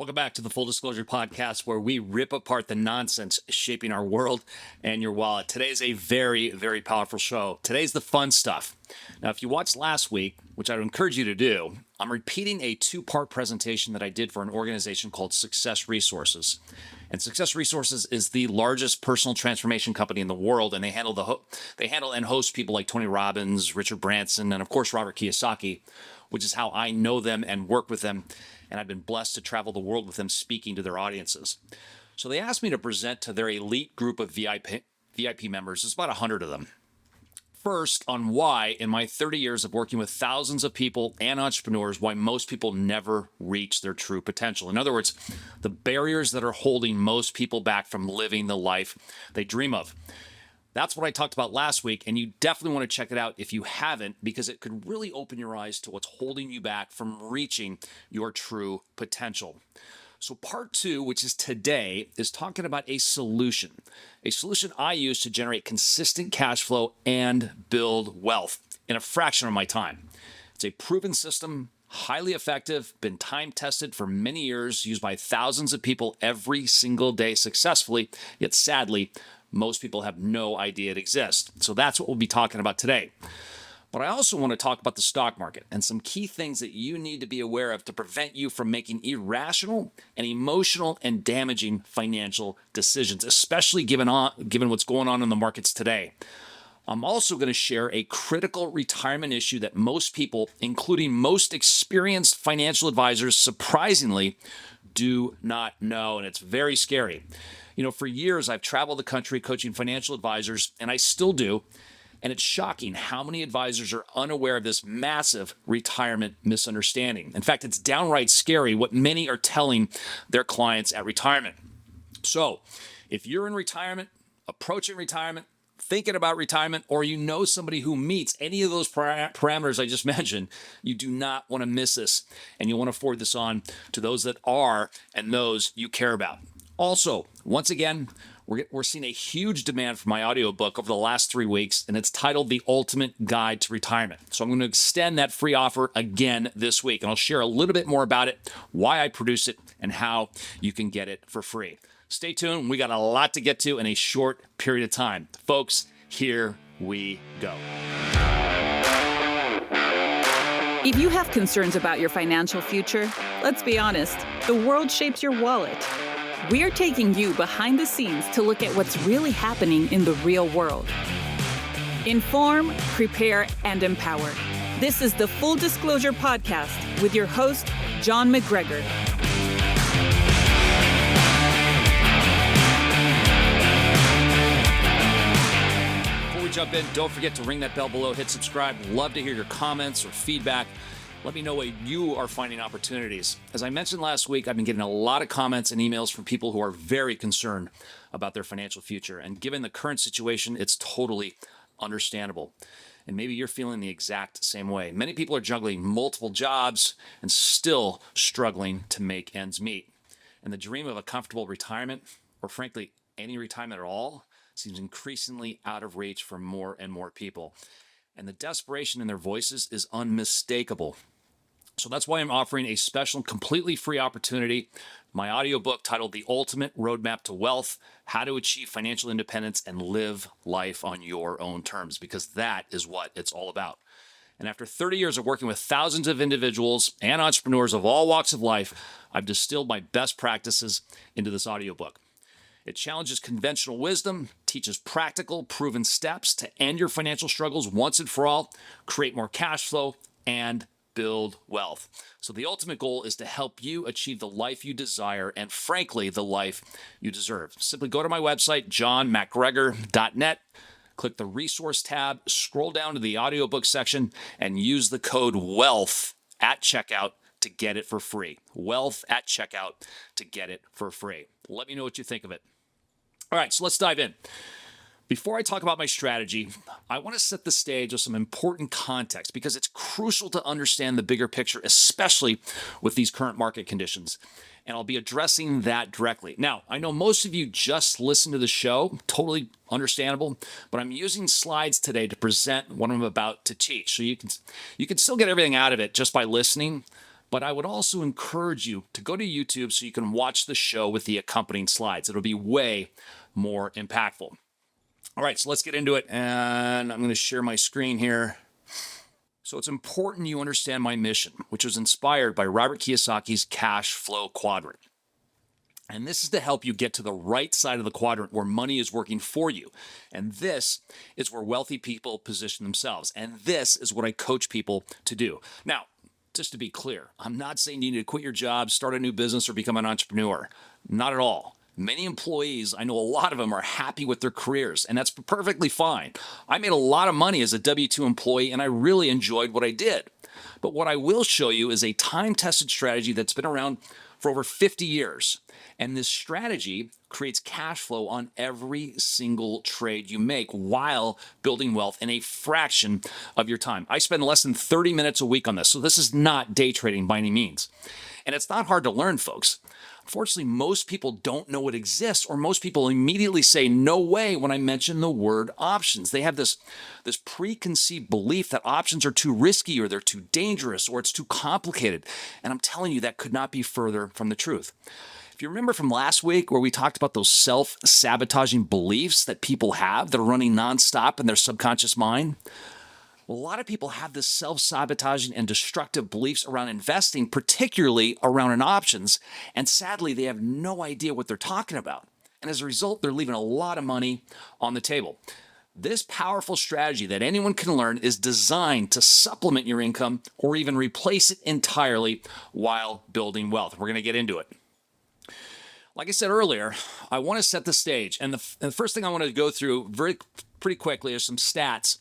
Welcome back to the Full Disclosure Podcast, where we rip apart the nonsense shaping our world and your wallet. Today is a very, very powerful show. Today's the fun stuff. Now, if you watched last week, which I would encourage you to do, I'm repeating a two-part presentation that I did for an organization called Success Resources. And Success Resources is the largest personal transformation company in the world, and they handle and host people like Tony Robbins, Richard Branson, and of course Robert Kiyosaki, which is how I know them and work with them. And I've been blessed to travel the world with them speaking to their audiences. So they asked me to present to their elite group of VIP members. There's about 100 of them. First, on why, in my 30 years of working with thousands of people and entrepreneurs, why most people never reach their true potential. In other words, the barriers that are holding most people back from living the life they dream of. That's what I talked about last week, and you definitely want to check it out if you haven't, because it could really open your eyes to what's holding you back from reaching your true potential. So part two, which is today, is talking about a solution I use to generate consistent cash flow and build wealth in a fraction of my time. It's a proven system, highly effective, been time tested for many years, used by thousands of people every single day successfully, yet sadly, most people have no idea it exists. So that's what we'll be talking about today. But I also want to talk about the stock market and some key things that you need to be aware of to prevent you from making irrational and emotional and damaging financial decisions, especially given what's going on in the markets today. I'm also going to share a critical retirement issue that most people, including most experienced financial advisors, surprisingly do not know, and it's very scary. You know, for years, I've traveled the country coaching financial advisors, and I still do. And it's shocking how many advisors are unaware of this massive retirement misunderstanding. In fact, it's downright scary what many are telling their clients at retirement. So if you're in retirement, approaching retirement, thinking about retirement, or you know somebody who meets any of those parameters I just mentioned, you do not want to miss this. And you want to forward this on to those that are and those you care about. Also, once again, we're seeing a huge demand for my audiobook over the last 3 weeks, and it's titled The Ultimate Guide to Retirement. So I'm going to extend that free offer again this week, and I'll share a little bit more about it, why I produce it, and how you can get it for free. Stay tuned. We got a lot to get to in a short period of time. Folks, here we go. If you have concerns about your financial future, let's be honest, the world shapes your wallet. We're taking you behind the scenes to look at what's really happening in the real world. Inform, prepare, and empower. This is the Full Disclosure Podcast with your host, John MacGregor. Before we jump in, don't forget to ring that bell below, hit subscribe. Love to hear your comments or feedback. Let me know where you are finding opportunities. As I mentioned last week, I've been getting a lot of comments and emails from people who are very concerned about their financial future. And given the current situation, it's totally understandable. And maybe you're feeling the exact same way. Many people are juggling multiple jobs and still struggling to make ends meet. And the dream of a comfortable retirement, or frankly, any retirement at all, seems increasingly out of reach for more and more people. And the desperation in their voices is unmistakable. So that's why I'm offering a special, completely free opportunity, my audiobook titled The Ultimate Roadmap to Wealth, How to Achieve Financial Independence and Live Life on Your Own Terms, because that is what it's all about. And after 30 years of working with thousands of individuals and entrepreneurs of all walks of life, I've distilled my best practices into this audiobook. It challenges conventional wisdom, teaches practical, proven steps to end your financial struggles once and for all, create more cash flow, and build wealth. So the ultimate goal is to help you achieve the life you desire and, frankly, the life you deserve. Simply go to my website, johnmacgregor.net, click the resource tab, scroll down to the audiobook section, and use the code WEALTH at checkout to get it for free. WEALTH at checkout to get it for free. Let me know what you think of it. All right, so let's dive in. Before I talk about my strategy, I want to set the stage with some important context because it's crucial to understand the bigger picture, especially with these current market conditions. And I'll be addressing that directly. Now, I know most of you just listen to the show, totally understandable, but I'm using slides today to present what I'm about to teach. So you can still get everything out of it just by listening, But I would also encourage you to go to YouTube so you can watch the show with the accompanying slides. It'll be way more impactful. All right, so let's get into it. And I'm going to share my screen here. So it's important you understand my mission, which was inspired by Robert Kiyosaki's cash flow quadrant. And this is to help you get to the right side of the quadrant where money is working for you. And this is where wealthy people position themselves. And this is what I coach people to do. Now, just to be clear, I'm not saying you need to quit your job, start a new business, or become an entrepreneur. Not at all. Many employees, I know a lot of them, are happy with their careers, and that's perfectly fine. I made a lot of money as a W-2 employee, and I really enjoyed what I did. But what I will show you is a time-tested strategy that's been around for over 50 years. And this strategy creates cash flow on every single trade you make while building wealth in a fraction of your time. I spend less than 30 minutes a week on this, so this is not day trading by any means. And it's not hard to learn, folks. Unfortunately, most people don't know it exists, or most people immediately say, no way, when I mention the word options. They have this preconceived belief that options are too risky, or they're too dangerous, or it's too complicated. And I'm telling you, that could not be further from the truth. If you remember from last week where we talked about those self-sabotaging beliefs that people have that are running nonstop in their subconscious mind, well, a lot of people have this self-sabotaging and destructive beliefs around investing, particularly around in options, and sadly, they have no idea what they're talking about. And as a result, they're leaving a lot of money on the table. This powerful strategy that anyone can learn is designed to supplement your income or even replace it entirely while building wealth. We're going to get into it. Like I said earlier, I want to set the stage. And the first thing I want to go through pretty quickly is some stats,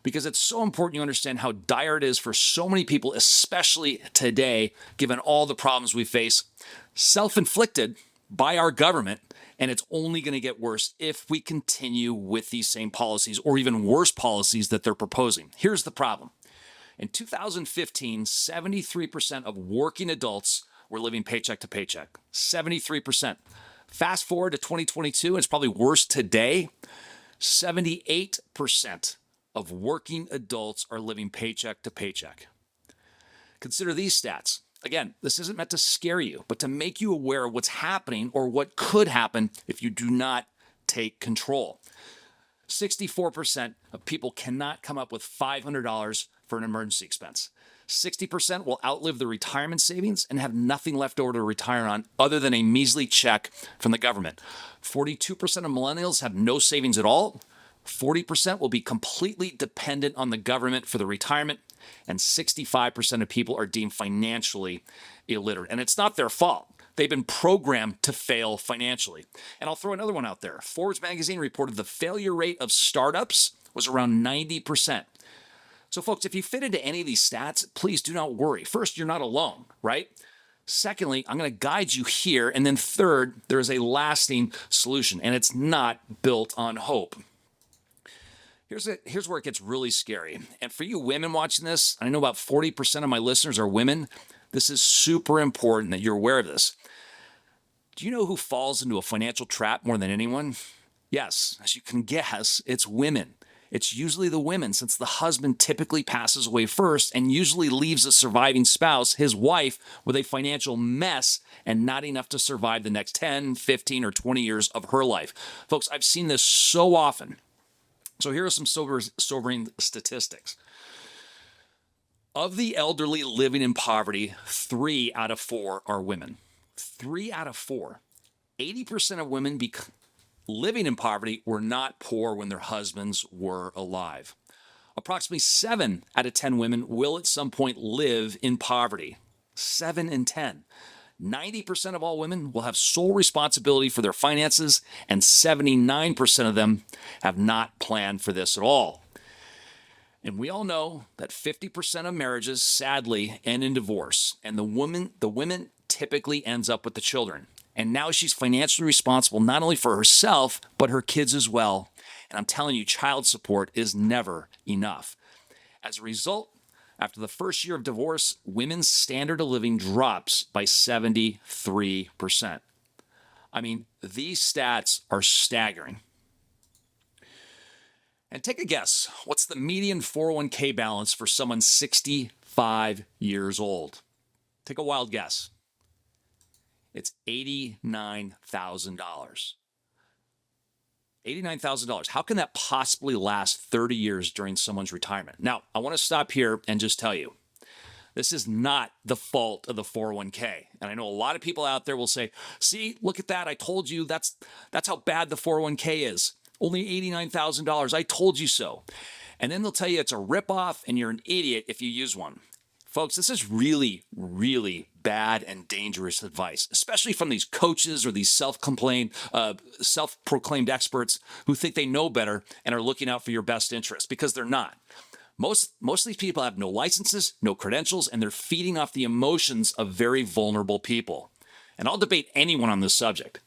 because it's so important you understand how dire it is for so many people, especially today, given all the problems we face, self-inflicted by our government, and it's only going to get worse if we continue with these same policies or even worse policies that they're proposing. Here's the problem. In 2015, 73% of working adults were living paycheck to paycheck. 73%. Fast forward to 2022, and it's probably worse today. 78% of working adults are living paycheck to paycheck. Consider these stats. Again, this isn't meant to scare you, but to make you aware of what's happening or what could happen if you do not take control. 64% of people cannot come up with $500 for an emergency expense. 60% will outlive their retirement savings and have nothing left over to retire on other than a measly check from the government. 42% of millennials have no savings at all. 40% will be completely dependent on the government for their retirement. And 65% of people are deemed financially illiterate. And it's not their fault. They've been programmed to fail financially. And I'll throw another one out there. Forbes magazine reported the failure rate of startups was around 90%. So folks, if you fit into any of these stats, please do not worry. First, you're not alone, right? Secondly, I'm going to guide you here. And then third, there is a lasting solution, and it's not built on hope. Here's where it gets really scary. And for you women watching this, I know about 40% of my listeners are women. This is super important that you're aware of this. Do you know who falls into a financial trap more than anyone? Yes, as you can guess, it's women. It's usually the women, since the husband typically passes away first and usually leaves a surviving spouse, his wife, with a financial mess and not enough to survive the next 10, 15, or 20 years of her life. Folks, I've seen this so often. So here are some sobering statistics. Of the elderly living in poverty, 3 out of 4 are women. 3 out of 4. 80% of women living in poverty were not poor when their husbands were alive. Approximately 7 out of 10 women will at some point live in poverty. 7 in 10. 90% of all women will have sole responsibility for their finances, and 79% of them have not planned for this at all. And we all know that 50% of marriages sadly end in divorce, and the women typically ends up with the children. And now she's financially responsible not only for herself, but her kids as well. And I'm telling you, child support is never enough. As a result, after the first year of divorce, women's standard of living drops by 73%. I mean, these stats are staggering. And take a guess, what's the median 401k balance for someone 65 years old? Take a wild guess. It's $89,000. $89,000. How can that possibly last 30 years during someone's retirement? Now, I want to stop here and just tell you, this is not the fault of the 401k. And I know a lot of people out there will say, see, look at that. I told you that's how bad the 401k is. Only $89,000. I told you so. And then they'll tell you it's a ripoff and you're an idiot if you use one. Folks, this is really, really bad and dangerous advice, especially from these coaches or these self-proclaimed experts who think they know better and are looking out for your best interest, because they're not. Most of these people have no licenses, no credentials, and they're feeding off the emotions of very vulnerable people. And I'll debate anyone on this subject.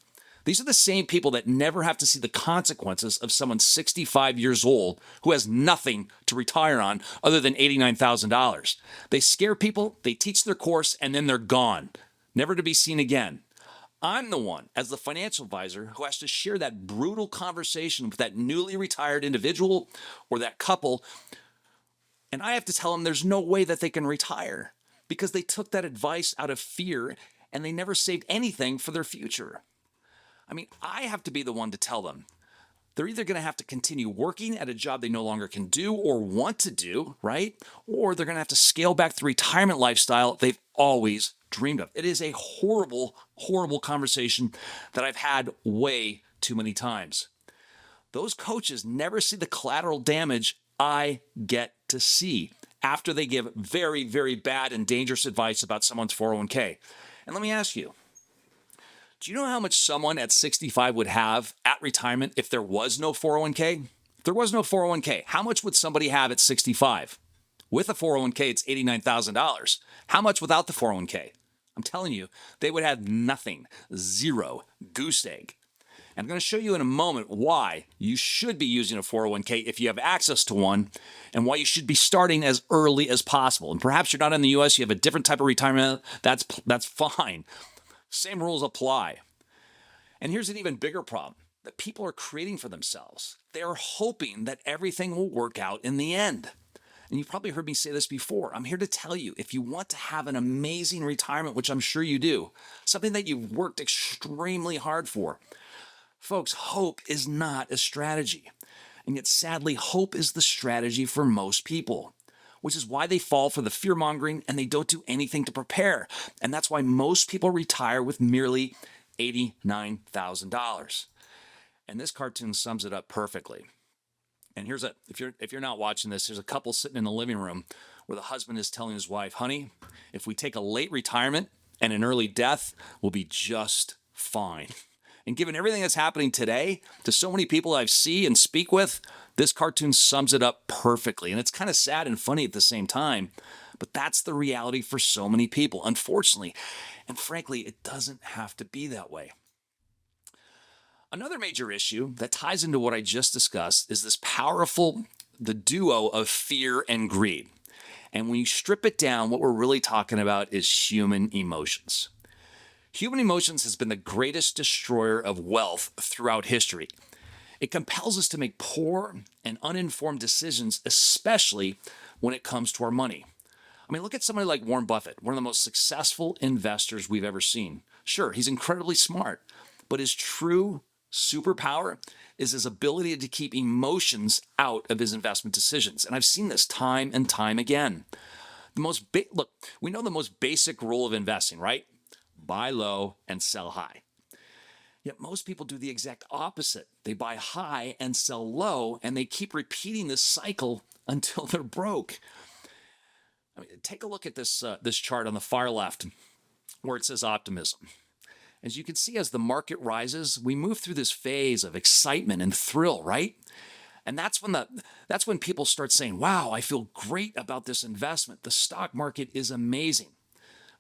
These are the same people that never have to see the consequences of someone 65 years old who has nothing to retire on other than $89,000. They scare people, they teach their course, and then they're gone, never to be seen again. I'm the one, as the financial advisor, who has to share that brutal conversation with that newly retired individual or that couple, and I have to tell them there's no way that they can retire because they took that advice out of fear and they never saved anything for their future. I mean, I have to be the one to tell them. They're either going to have to continue working at a job they no longer can do or want to do, right? Or they're going to have to scale back the retirement lifestyle they've always dreamed of. It is a horrible, horrible conversation that I've had way too many times. Those coaches never see the collateral damage I get to see after they give very, very bad and dangerous advice about someone's 401k. And let me ask you, do you know how much someone at 65 would have at retirement if there was no 401k? If there was no 401k, how much would somebody have at 65? With a 401k, it's $89,000. How much without the 401k? I'm telling you, they would have nothing, zero, goose egg. And I'm going to show you in a moment why you should be using a 401k if you have access to one, and why you should be starting as early as possible. And perhaps you're not in the U.S., you have a different type of retirement, that's fine. Same rules apply. And here's an even bigger problem that people are creating for themselves. They are hoping that everything will work out in the end. And you've probably heard me say this before. I'm here to tell you, if you want to have an amazing retirement, which I'm sure you do, something that you've worked extremely hard for, folks, hope is not a strategy. And yet, sadly, hope is the strategy for most people, which is why they fall for the fear-mongering and they don't do anything to prepare. And that's why most people retire with merely $89,000. And this cartoon sums it up perfectly. And here's if you're not watching this, there's a couple sitting in the living room where the husband is telling his wife, honey, if we take a late retirement and an early death, we'll be just fine. And given everything that's happening today to so many people I see and speak with, this cartoon sums it up perfectly. And it's kind of sad and funny at the same time, but that's the reality for so many people, unfortunately. And frankly, it doesn't have to be that way. Another major issue that ties into what I just discussed is the duo of fear and greed. And when you strip it down, what we're really talking about is human emotions. Human emotions has been the greatest destroyer of wealth throughout history. It compels us to make poor and uninformed decisions, especially when it comes to our money. I mean, look at somebody like Warren Buffett, one of the most successful investors we've ever seen. Sure, he's incredibly smart, but his true superpower is his ability to keep emotions out of his investment decisions. And I've seen this time and time again. Look, we know the most basic rule of investing, right? Buy low and sell high. Yet most people do the exact opposite. They buy high and sell low, and they keep repeating this cycle until they're broke. I mean, take a look at this chart on the far left where it says optimism. As you can see, as the market rises, we move through this phase of excitement and thrill, right? And that's when people start saying, wow, I feel great about this investment. The stock market is amazing.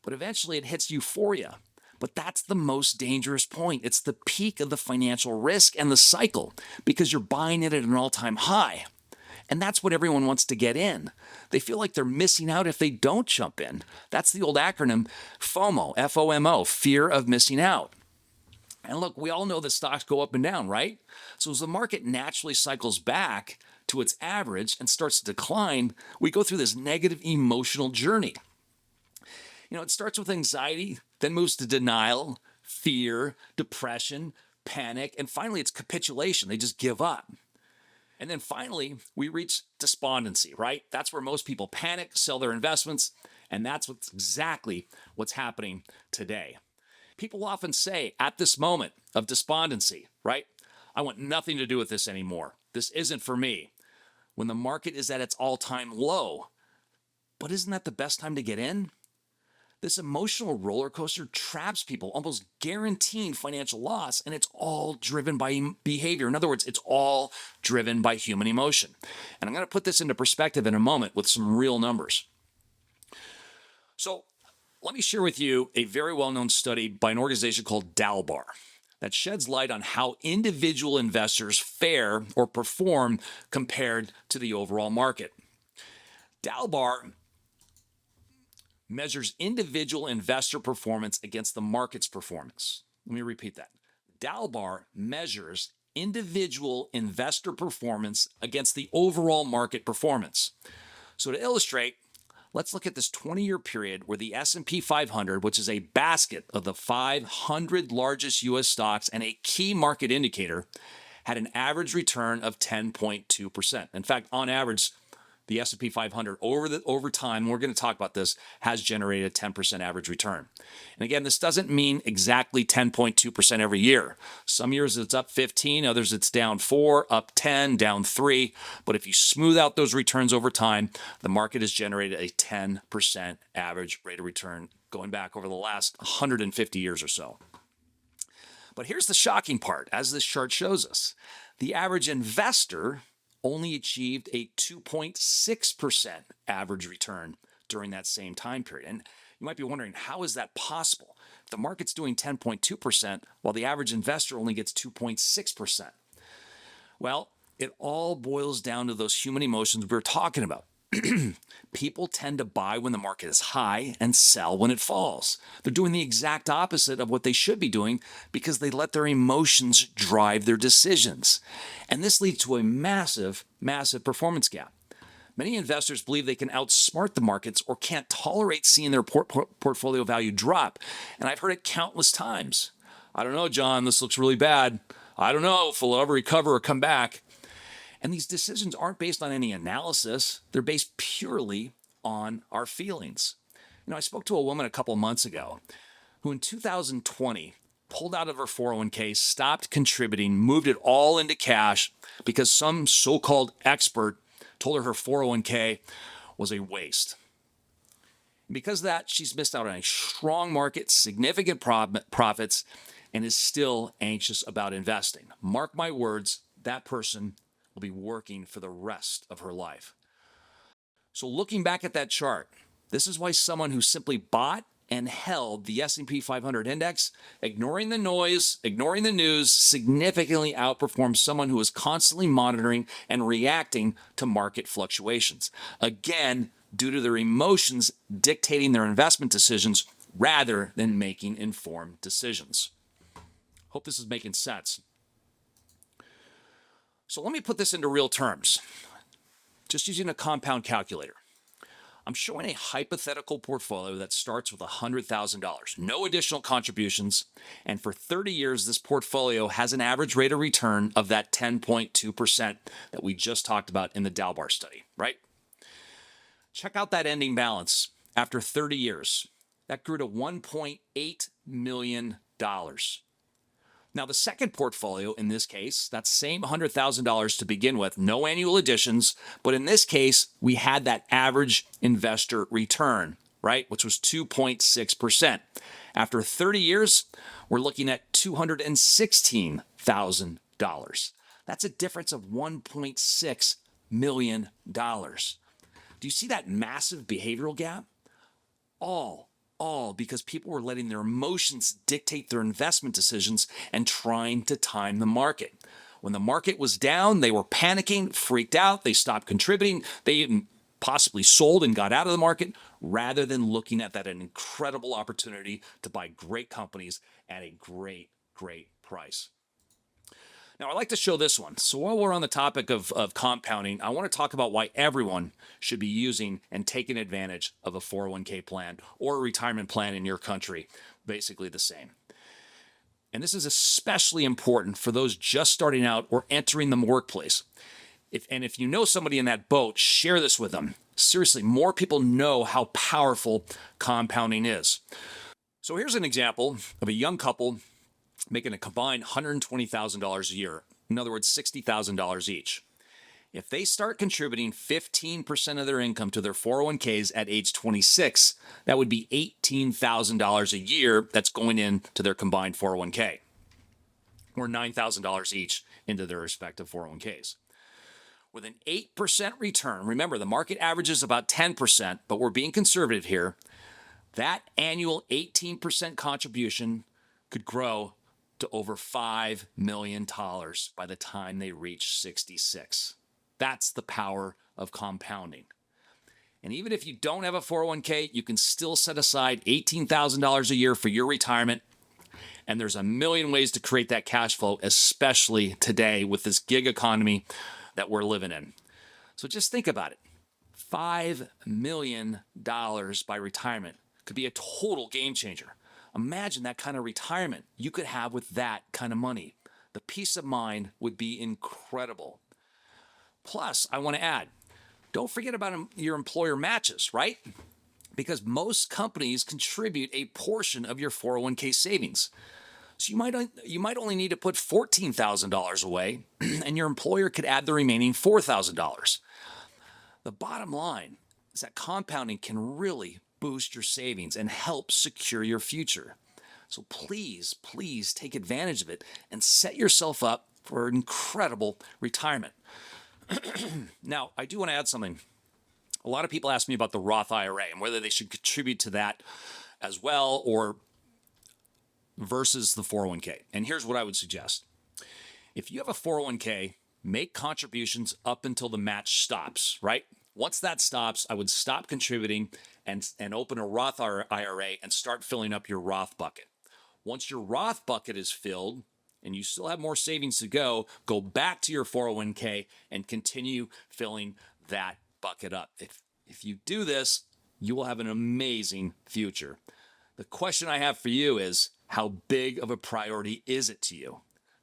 But eventually it hits euphoria. But that's the most dangerous point. It's the peak of the financial risk and the cycle because you're buying it at an all-time high. And that's what everyone wants to get in. They feel like they're missing out if they don't jump in. That's the old acronym FOMO, F-O-M-O, fear of missing out. And look, we all know that stocks go up and down, right? So as the market naturally cycles back to its average and starts to decline, we go through this negative emotional journey. It starts with anxiety, then moves to denial, fear, depression, panic, and finally it's capitulation. They just give up. And then finally, we reach despondency, right? That's where most people panic, sell their investments, and that's exactly what's happening today. People often say at this moment of despondency, right? I want nothing to do with this anymore. This isn't for me. When the market is at its all-time low. But isn't that the best time to get in? This emotional roller coaster traps people, almost guaranteeing financial loss, and it's all driven by behavior. In other words, it's all driven by human emotion. And I'm going to put this into perspective in a moment with some real numbers. So let me share with you a very well-known study by an organization called Dalbar that sheds light on how individual investors fare or perform compared to the overall market. Dalbar measures individual investor performance against the market's performance. Let me repeat that. Dalbar measures individual investor performance against the overall market performance. So to illustrate, let's look at this 20-year period where the S&P 500, which is a basket of the 500 largest U.S. stocks and a key market indicator, had an average return of 10.2%. In fact, on average, the S&P 500 over time, we're going to talk about this, has generated a 10% average return. And again, this doesn't mean exactly 10.2% every year. Some years it's up 15, others it's down 4, up 10, down 3. But if you smooth out those returns over time, the market has generated a 10% average rate of return going back over the last 150 years or so. But here's the shocking part, as this chart shows us. The average investor only achieved a 2.6% average return during that same time period. And you might be wondering, how is that possible? If the market's doing 10.2%, while the average investor only gets 2.6%. Well, it all boils down to those human emotions we were talking about. People tend to buy when the market is high and sell when it falls. They're doing the exact opposite of what they should be doing because they let their emotions drive their decisions. And this leads to a massive, massive performance gap. Many investors believe they can outsmart the markets or can't tolerate seeing their portfolio value drop. And I've heard it countless times. I don't know, John, this looks really bad. I don't know if it'll ever recover or come back. And these decisions aren't based on any analysis. They're based purely on our feelings. I spoke to a woman a couple of months ago who in 2020 pulled out of her 401k, stopped contributing, moved it all into cash because some so-called expert told her her 401k was a waste. And because of that, she's missed out on a strong market, significant profits, and is still anxious about investing. Mark my words, that person will be working for the rest of her life. So looking back at that chart, this is why someone who simply bought and held the S&P 500 index, ignoring the noise, ignoring the news, significantly outperforms someone who is constantly monitoring and reacting to market fluctuations. Again, due to their emotions dictating their investment decisions rather than making informed decisions. Hope this is making sense. So let me put this into real terms, just using a compound calculator. I'm showing a hypothetical portfolio that starts with $100,000, no additional contributions, and for 30 years, this portfolio has an average rate of return of that 10.2% that we just talked about in the Dalbar study, right? Check out that ending balance after 30 years. That grew to $1.8 million. Now, the second portfolio in this case, that same $100,000 to begin with, no annual additions, but in this case, we had that average investor return, right, which was 2.6%. After 30 years, we're looking at $216,000. That's a difference of $1.6 million. Do you see that massive behavioral gap? All because people were letting their emotions dictate their investment decisions and trying to time the market. When the market was down, they were panicking, freaked out, they stopped contributing, they even possibly sold and got out of the market rather than looking at that an incredible opportunity to buy great companies at a great price. Now, I like to show this one. So while we're on the topic of compounding, I want to talk about why everyone should be using and taking advantage of a 401k plan or a retirement plan in your country. Basically the same. And this is especially important for those just starting out or entering the workplace. If you know somebody in that boat, share this with them. Seriously, more people know how powerful compounding is. So here's an example of a young couple making a combined $120,000 a year. In other words, $60,000 each. If they start contributing 15% of their income to their 401ks at age 26, that would be $18,000 a year that's going into their combined 401k, or $9,000 each into their respective 401ks. With an 8% return, remember the market average is about 10%, but we're being conservative here, that annual 18% contribution could grow to over $5 million by the time they reach 66. That's the power of compounding. And even if you don't have a 401k, you can still set aside $18,000 a year for your retirement. And there's a million ways to create that cash flow, especially today with this gig economy that we're living in. So just think about it. $5 million by retirement could be a total game changer. Imagine that kind of retirement you could have with that kind of money. The peace of mind would be incredible. Plus, I want to add, don't forget about your employer matches, right? Because most companies contribute a portion of your 401k savings. So you might only need to put $14,000 away, and your employer could add the remaining $4,000. The bottom line is that compounding can really boost your savings and help secure your future. So please, please take advantage of it and set yourself up for an incredible retirement. Now, I do want to add something. A lot of people ask me about the Roth IRA and whether they should contribute to that as well or versus the 401k. And here's what I would suggest. If you have a 401k, make contributions up until the match stops, right? Once that stops, I would stop contributing and open a Roth IRA and start filling up your Roth bucket. Once your Roth bucket is filled and you still have more savings to go back to your 401k and continue filling that bucket up. If you do this, you will have an amazing future. The question I have for you is, how big of a priority is it to you?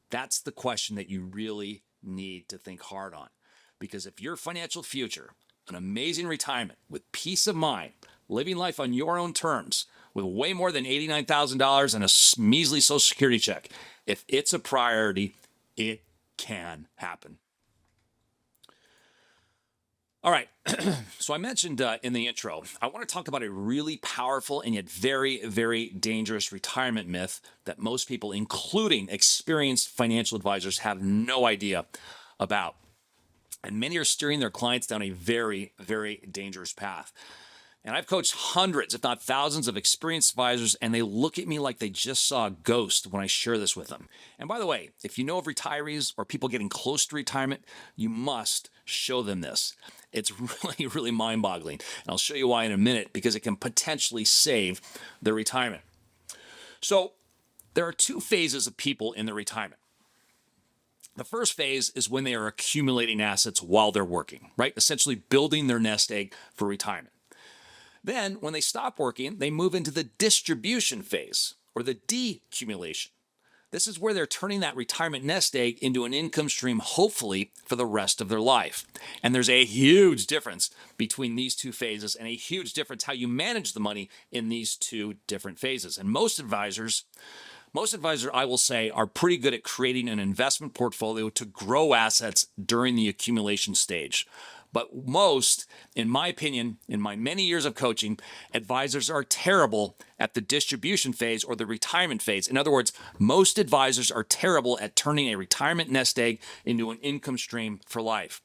That's the question that you really need to think hard on. Because if your financial future, an amazing retirement with peace of mind, living life on your own terms, with way more than $89,000 and a measly Social Security check, if it's a priority, it can happen. All right, so I mentioned in the intro, I want to talk about a really powerful and yet very, very dangerous retirement myth that most people, including experienced financial advisors, have no idea about. And many are steering their clients down a very, very dangerous path. And I've coached hundreds, if not thousands, of experienced advisors, and they look at me like they just saw a ghost when I share this with them. And by the way, if you know of retirees or people getting close to retirement, you must show them this. It's really, really mind-boggling. And I'll show you why in a minute, because it can potentially save their retirement. So there are two phases of people in their retirement. The first phase is when they are accumulating assets while they're working, right? Essentially building their nest egg for retirement. Then, when they stop working, they move into the distribution phase, or the decumulation. This is where they're turning that retirement nest egg into an income stream, hopefully, for the rest of their life. And there's a huge difference between these two phases, and a huge difference how you manage the money in these two different phases. And most advisors, I will say, are pretty good at creating an investment portfolio to grow assets during the accumulation stage. But most, in my opinion, in my many years of coaching, advisors are terrible at the distribution phase or the retirement phase. In other words, most advisors are terrible at turning a retirement nest egg into an income stream for life.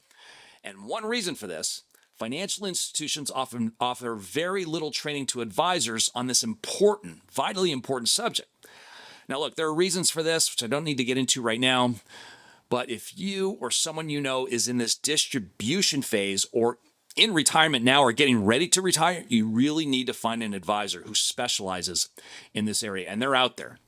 And one reason for this, financial institutions often offer very little training to advisors on this important, vitally important subject. Now, look, there are reasons for this, which I don't need to get into right now. But if you or someone you know is in this distribution phase or in retirement now or getting ready to retire, you really need to find an advisor who specializes in this area. And they're out there.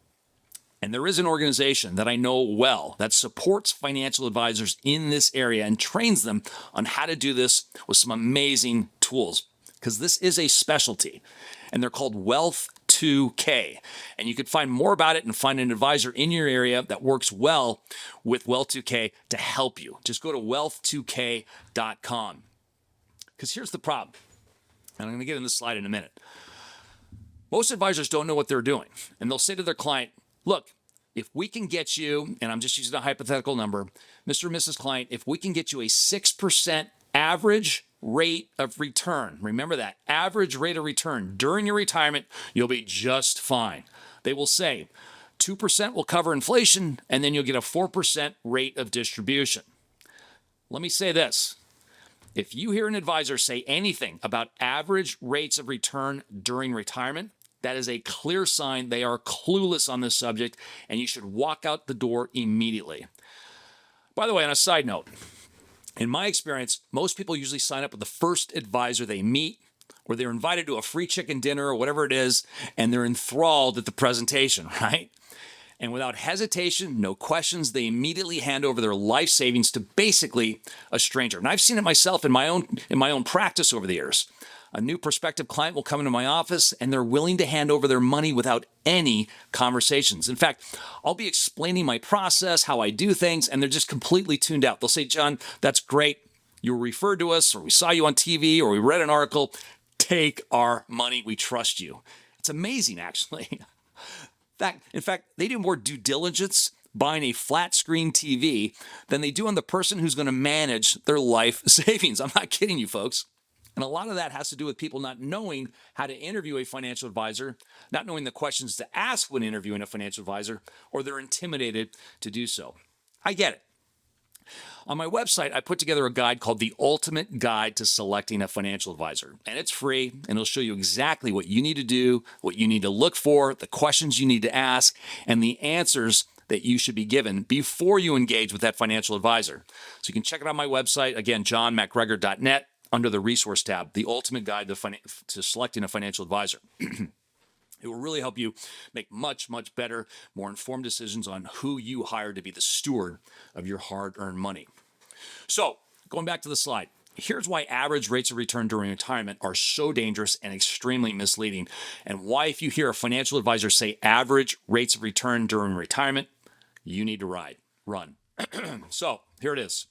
And there is an organization that I know well that supports financial advisors in this area and trains them on how to do this with some amazing tools, because this is a specialty. And they're called Wealth 2K. And you could find more about it and find an advisor in your area that works well with Wealth 2K to help you. Just go to wealth2k.com. Because here's the problem. And I'm going to get in this slide in a minute. Most advisors don't know what they're doing. And they'll say to their client, look, if we can get you, and I'm just using a hypothetical number, Mr. and Mrs. Client, if we can get you a 6% average rate of return, remember that, average rate of return during your retirement, you'll be just fine. They will say 2% will cover inflation, and then you'll get a 4% rate of distribution. Let me say this. If you hear an advisor say anything about average rates of return during retirement, that is a clear sign they are clueless on this subject, and you should walk out the door immediately. By the way, on a side note, in my experience, most people usually sign up with the first advisor they meet, or they're invited to a free chicken dinner or whatever it is, and they're enthralled at the presentation, right? And without hesitation, no questions, they immediately hand over their life savings to basically a stranger. And I've seen it myself in my own practice over the years. A new prospective client will come into my office and they're willing to hand over their money without any conversations. In fact, I'll be explaining my process, how I do things, and they're just completely tuned out. They'll say, John, that's great. You were referred to us, or we saw you on TV, or we read an article. Take our money. We trust you. It's amazing, actually. In fact, they do more due diligence buying a flat screen TV than they do on the person who's going to manage their life savings. I'm not kidding you, folks. And a lot of that has to do with people not knowing how to interview a financial advisor, not knowing the questions to ask when interviewing a financial advisor, or they're intimidated to do so. I get it. On my website, I put together a guide called The Ultimate Guide to Selecting a Financial Advisor. And it's free, and it'll show you exactly what you need to do, what you need to look for, the questions you need to ask, and the answers that you should be given before you engage with that financial advisor. So you can check it out on my website, again, johnmacgregor.net, under the resource tab, The Ultimate Guide to Selecting a Financial Advisor. It will really help you make much, much better, more informed decisions on who you hire to be the steward of your hard-earned money. So, going back to the slide, here's why average rates of return during retirement are so dangerous and extremely misleading, and why if you hear a financial advisor say average rates of return during retirement, you need to run. So, here it is.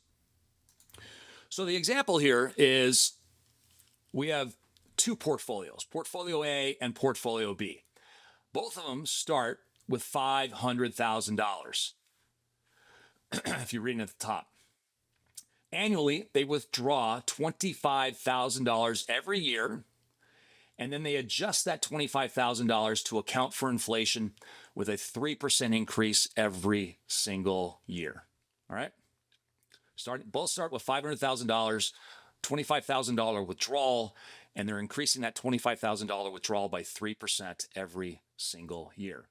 So the example here is we have two portfolios, Portfolio A and Portfolio B. Both of them start with $500,000. If you're reading at the top. Annually, they withdraw $25,000 every year, and then they adjust that $25,000 to account for inflation with a 3% increase every single year. All right? Both start with $500,000, $25,000 withdrawal, and they're increasing that $25,000 withdrawal by 3% every single year.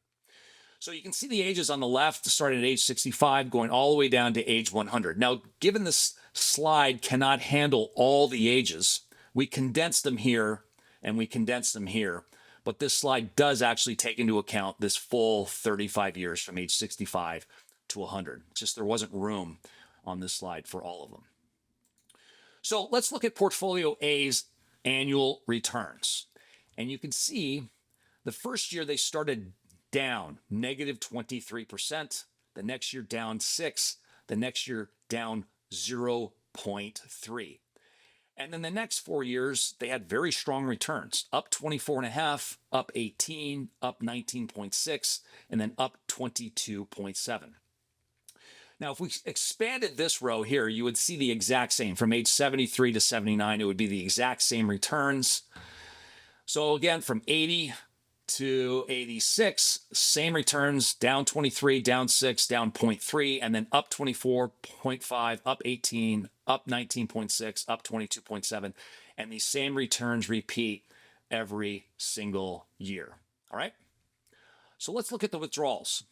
So you can see the ages on the left, starting at age 65, going all the way down to age 100. Now, given this slide cannot handle all the ages, we condensed them here and we condensed them here. But this slide does actually take into account this full 35 years from age 65 to 100. It's just there wasn't room on this slide for all of them. So let's look at Portfolio A's annual returns. And you can see the first year they started down, negative 23%. The next year down 6%. The next year down 0.3%. And then the next 4 years, they had very strong returns, up 24.5%, up 18%, up 19.6%, and then up 22.7%. Now, if we expanded this row here, you would see the exact same. From age 73 to 79, it would be the exact same returns. So again, from 80 to 86, same returns, down 23, down 6, down 0.3, and then up 24.5, up 18, up 19.6, up 22.7. And these same returns repeat every single year. All right? So let's look at the withdrawals.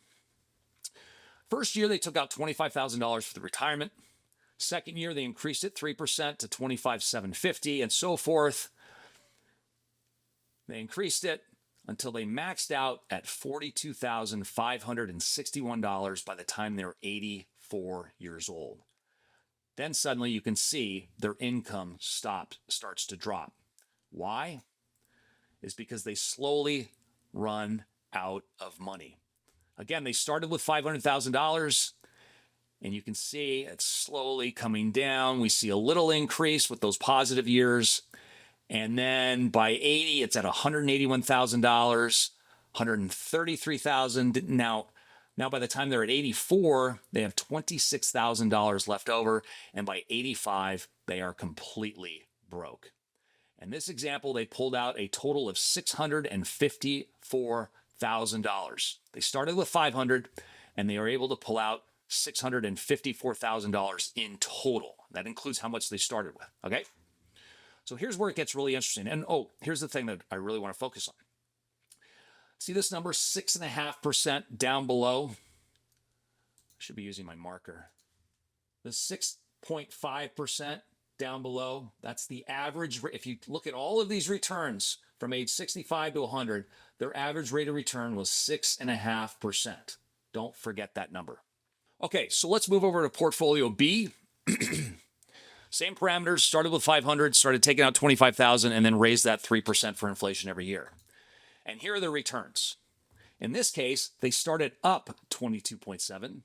First year, they took out $25,000 for the retirement. Second year, they increased it 3% to $25,750 and so forth. They increased it. until they maxed out at $42,561 by the time they were 84 years old. Then suddenly you can see their income starts to drop. Why? Is because they slowly run out of money. Again, they started with $500,000, and you can see it's slowly coming down. We see a little increase with those positive years. And then by 80, it's at $181,000, $133,000. Now by the time they're at 84, they have $26,000 left over. And by 85, they are completely broke. In this example, they pulled out a total of $654,000. They started with $500,000, and they are able to pull out $654,000 in total. That includes how much they started with, okay? So here's where it gets really interesting. And here's the thing that I really want to focus on. See this number, 6.5% down below? I should be using my marker. The 6.5% down below, that's the average. If you look at all of these returns from age 65 to 100, their average rate of return was 6.5%. Don't forget that number. Okay, so let's move over to portfolio B. Same parameters, started with 500, started taking out 25,000, and then raised that 3% for inflation every year. And here are the returns. In this case, they started up 22.7,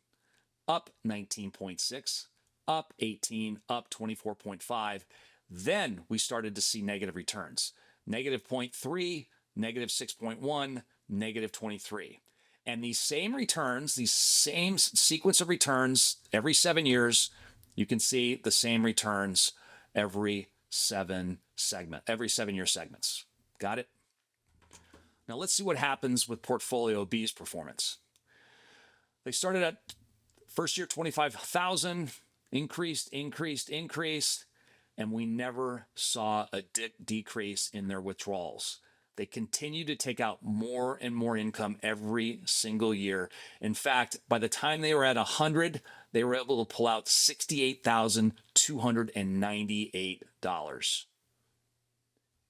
up 19.6, up 18, up 24.5. Then we started to see negative returns. Negative 0.3, negative 6.1, negative 23. And these same returns, these same sequence of returns every 7 years, you can see the same returns every 7 year segments. Got it? Now let's see what happens with portfolio B's performance. They started at first year 25,000, increased, and we never saw a decrease in their withdrawals. They continue to take out more and more income every single year. In fact, by the time they were at 100, they were able to pull out $68,298.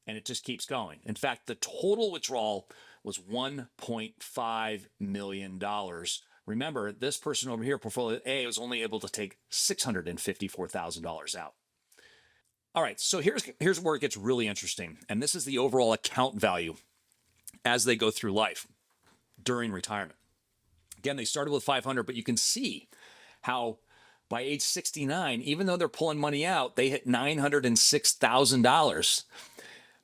And it just keeps going. In fact, the total withdrawal was $1.5 million. Remember, this person over here, portfolio A, was only able to take $654,000 out. All right, so here's where it gets really interesting. And this is the overall account value as they go through life during retirement. Again, they started with 500, but you can see how by age 69, even though they're pulling money out, they hit $906,000.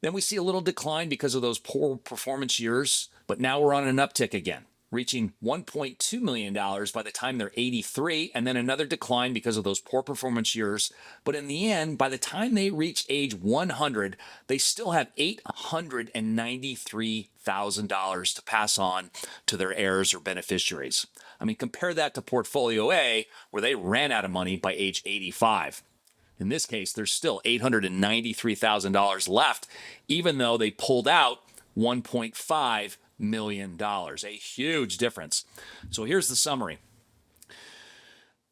Then we see a little decline because of those poor performance years, but now we're on an uptick again, reaching $1.2 million by the time they're 83, and then another decline because of those poor performance years. But in the end, by the time they reach age 100, they still have $893,000 to pass on to their heirs or beneficiaries. I mean, compare that to portfolio A, where they ran out of money by age 85. In this case, there's still $893,000 left, even though they pulled out $1.5 million. A huge difference. So here's the summary.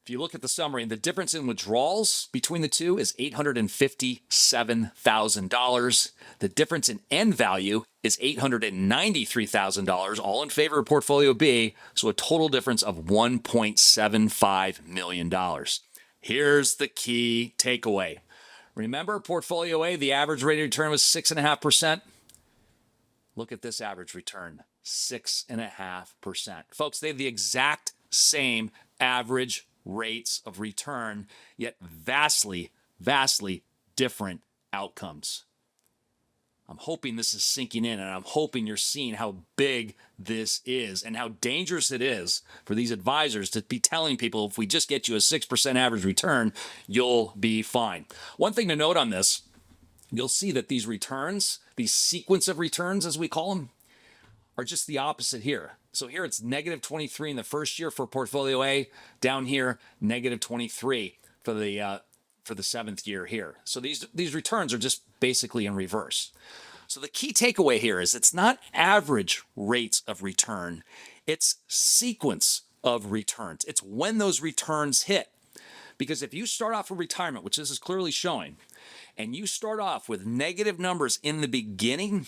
If you look at the summary, the difference in withdrawals between the two is $857,000. The difference in end value is $893,000, all in favor of portfolio B, so a total difference of $1.75 million. Here's the key takeaway. Remember, portfolio A, the average rate of return was 6.5%. Look at this average return, 6.5%. Folks, they have the exact same average rates of return, yet vastly, vastly different outcomes. I'm hoping this is sinking in, and I'm hoping you're seeing how big this is and how dangerous it is for these advisors to be telling people, if we just get you a 6% average return, you'll be fine. One thing to note on this, you'll see that these returns, these sequence of returns, as we call them, are just the opposite here. So here it's negative 23 in the first year for portfolio A, down here, negative 23 for the seventh year here. So these returns are just basically in reverse. So the key takeaway here is it's not average rates of return, it's sequence of returns. It's when those returns hit. Because if you start off with retirement, which this is clearly showing, and you start off with negative numbers in the beginning,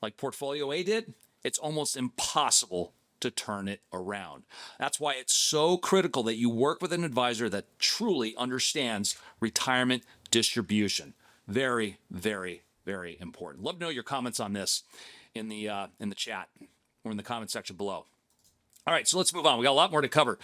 like Portfolio A did, it's almost impossible to turn it around. That's why it's so critical that you work with an advisor that truly understands retirement distribution. Very, very, very important. Love to know your comments on this in the chat or in the comment section below. All right, so let's move on. We got a lot more to cover.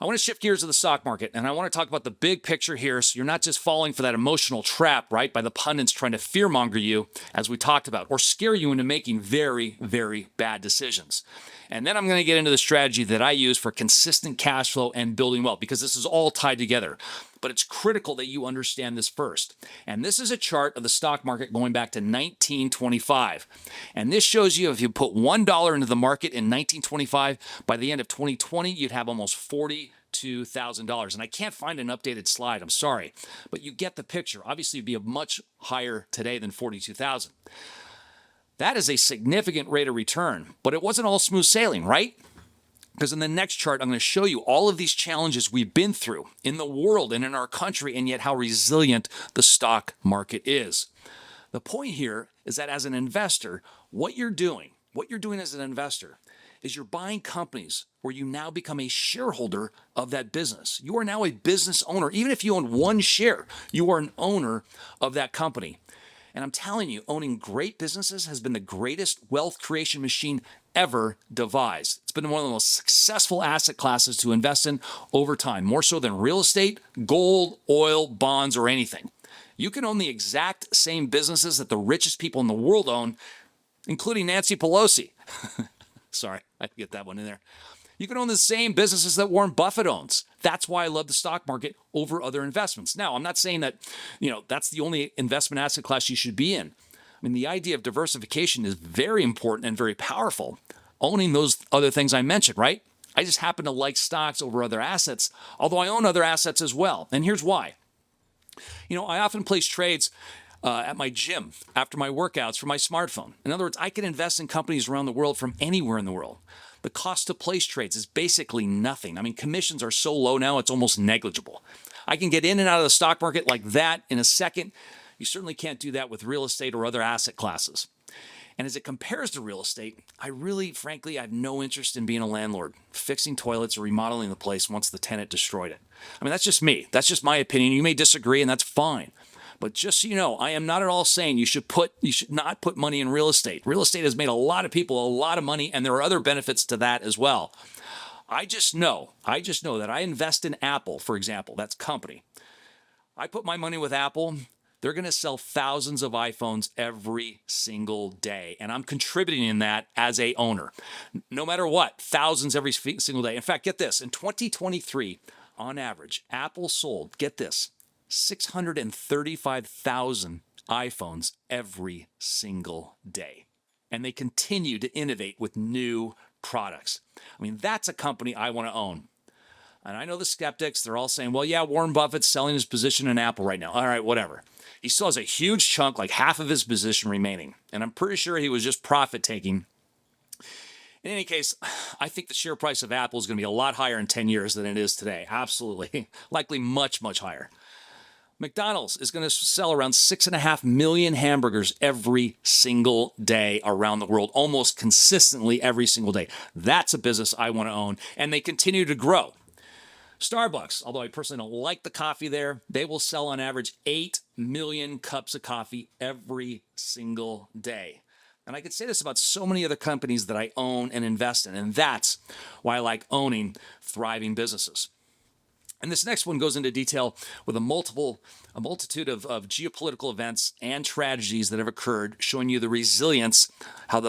I want to shift gears to the stock market, and I want to talk about the big picture here so you're not just falling for that emotional trap, right, by the pundits trying to fearmonger you, as we talked about, or scare you into making very, very bad decisions. And then I'm going to get into the strategy that I use for consistent cash flow and building wealth, because this is all tied together. But it's critical that you understand this first. And this is a chart of the stock market going back to 1925. And this shows you if you put $1 into the market in 1925, by the end of 2020, you'd have almost $42,000. And I can't find an updated slide, I'm sorry. But you get the picture. Obviously, it'd be much higher today than 42,000. That is a significant rate of return, but it wasn't all smooth sailing, right? Because in the next chart, I'm going to show you all of these challenges we've been through in the world and in our country, and yet how resilient the stock market is. The point here is that as an investor, what you're doing as an investor is you're buying companies where you now become a shareholder of that business. You are now a business owner. Even if you own one share, you are an owner of that company. And I'm telling you, owning great businesses has been the greatest wealth creation machine ever devised. It's been one of the most successful asset classes to invest in over time, more so than real estate, gold, oil, bonds, or anything. You can own the exact same businesses that the richest people in the world own, including Nancy Pelosi. Sorry, I had to get that one in there. You can own the same businesses that Warren Buffett owns. That's why I love the stock market over other investments. Now, I'm not saying that, that's the only investment asset class you should be in. I mean, the idea of diversification is very important and very powerful. Owning those other things I mentioned, right? I just happen to like stocks over other assets, although I own other assets as well. And here's why. I often place trades at my gym after my workouts from my smartphone. In other words, I can invest in companies around the world from anywhere in the world. The cost to place trades is basically nothing. I mean, commissions are so low now, it's almost negligible. I can get in and out of the stock market like that in a second. You certainly can't do that with real estate or other asset classes. And as it compares to real estate, frankly, I have no interest in being a landlord, fixing toilets or remodeling the place once the tenant destroyed it. I mean, that's just me. That's just my opinion. You may disagree, and that's fine. But just so you know, I am not at all saying you should not put money in real estate. Real estate has made a lot of people a lot of money, and there are other benefits to that as well. I just know that I invest in Apple, for example. That's company. I put my money with Apple. They're going to sell thousands of iPhones every single day, and I'm contributing in that as a owner. No matter what, thousands every single day. In fact, get this. In 2023, on average, Apple sold, get this, 635,000 iPhones every single day. And they continue to innovate with new products. I mean, that's a company I want to own. And I know the skeptics, they're all saying, well, yeah, Warren Buffett's selling his position in Apple right now. All right, whatever. He still has a huge chunk, like half of his position remaining. And I'm pretty sure he was just profit taking. In any case, I think the share price of Apple is going to be a lot higher in 10 years than it is today. Absolutely. Likely much, much higher. McDonald's is going to sell around 6.5 million hamburgers every single day around the world, almost consistently every single day. That's a business I want to own, and they continue to grow. Starbucks, although I personally don't like the coffee there, they will sell on average 8 million cups of coffee every single day. And I could say this about so many other companies that I own and invest in, and that's why I like owning thriving businesses. And this next one goes into detail with a multitude of geopolitical events and tragedies that have occurred, showing you the resilience of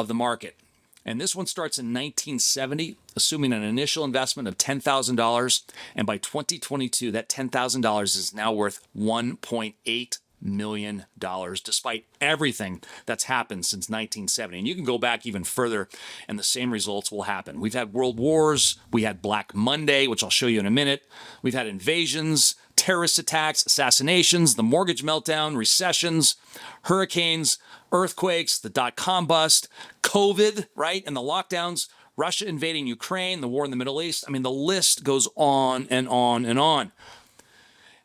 the market. And this one starts in 1970, assuming an initial investment of $10,000, and by 2022, that $10,000 is now worth $1.8 million, despite everything that's happened since 1970. And you can go back even further, and the same results will happen. We've had world wars. We had Black Monday, which I'll show you in a minute. We've had invasions, terrorist attacks, assassinations, the mortgage meltdown, recessions, hurricanes, earthquakes, the dot-com bust, COVID, right, and the lockdowns, Russia invading Ukraine, the war in the Middle East. I mean, the list goes on and on and on.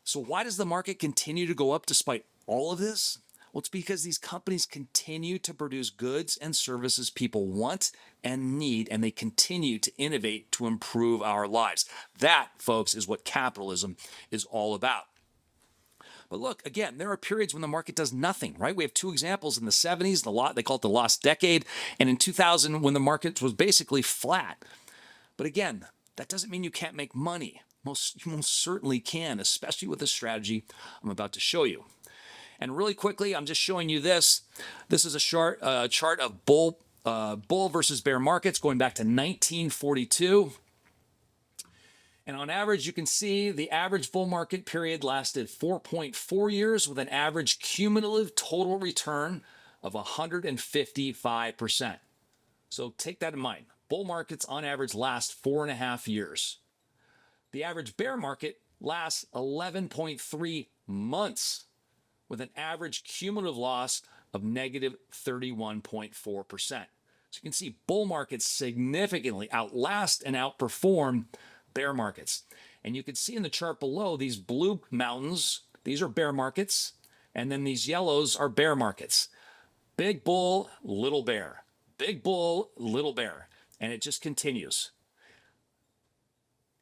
So why does the market continue to go up despite all of this? Well, it's because these companies continue to produce goods and services people want and need, and they continue to innovate to improve our lives. That, folks, is what capitalism is all about. But look, again, there are periods when the market does nothing, right? We have two examples in the 70s, they call it the lost decade, and in 2000 when the market was basically flat. But again, that doesn't mean you can't make money. You most certainly can, especially with the strategy I'm about to show you. And really quickly, I'm just showing you this. This is a chart of bull versus bear markets going back to 1942. And on average, you can see the average bull market period lasted 4.4 years with an average cumulative total return of 155%. So take that in mind. Bull markets on average last 4.5 years. The average bear market lasts 11.3 months with an average cumulative loss of negative 31.4%. So you can see bull markets significantly outlast and outperform bear markets. And you can see in the chart below, these blue mountains, these are bear markets, and then these yellows are bear markets. Big bull, little bear. Big bull, little bear. And it just continues.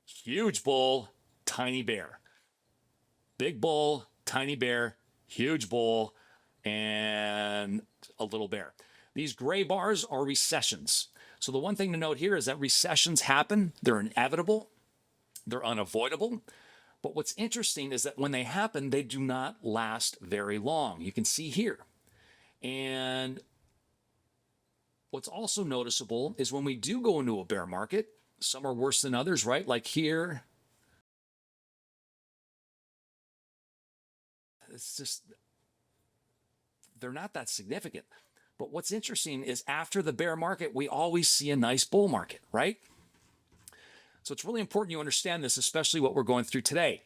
Huge bull, tiny bear. Big bull, tiny bear, huge bull, and a little bear. These gray bars are recessions. So the one thing to note here is that recessions happen. They're inevitable. They're unavoidable. But what's interesting is that when they happen, they do not last very long. You can see here. And what's also noticeable is when we do go into a bear market, some are worse than others, right? Like here. It's just, they're not that significant. But what's interesting is after the bear market, we always see a nice bull market, right? So it's really important you understand this, especially what we're going through today.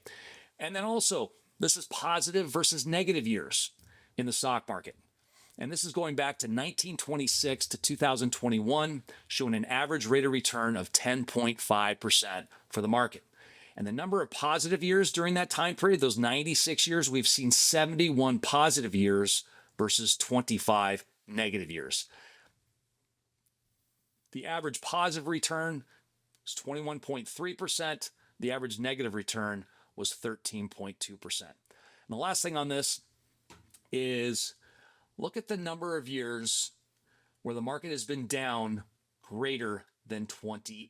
And then also, this is positive versus negative years in the stock market. And this is going back to 1926 to 2021, showing an average rate of return of 10.5% for the market. And the number of positive years during that time period, those 96 years, we've seen 71 positive years versus 25 negative years. The average positive return was 21.3%. The average negative return was 13.2%. And the last thing on this is look at the number of years where the market has been down greater than 28%.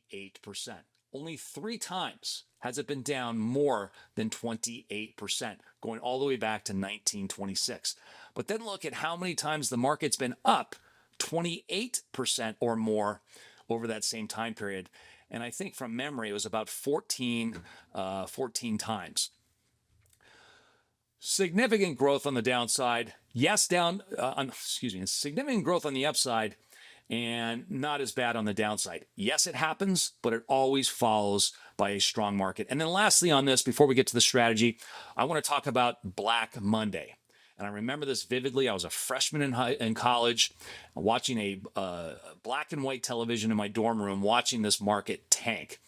Only 3 times has it been down more than 28%, going all the way back to 1926. But then look at how many times the market's been up 28% or more over that same time period. And I think from memory, it was about 14 times. Significant growth on the downside. Significant growth on the upside, and not as bad on the downside. Yes, it happens, but it always follows by a strong market. And then lastly on this, before we get to the strategy, I want to talk about Black Monday. And I remember this vividly. I was a freshman in college, watching a black and white television in my dorm room, watching this market tank,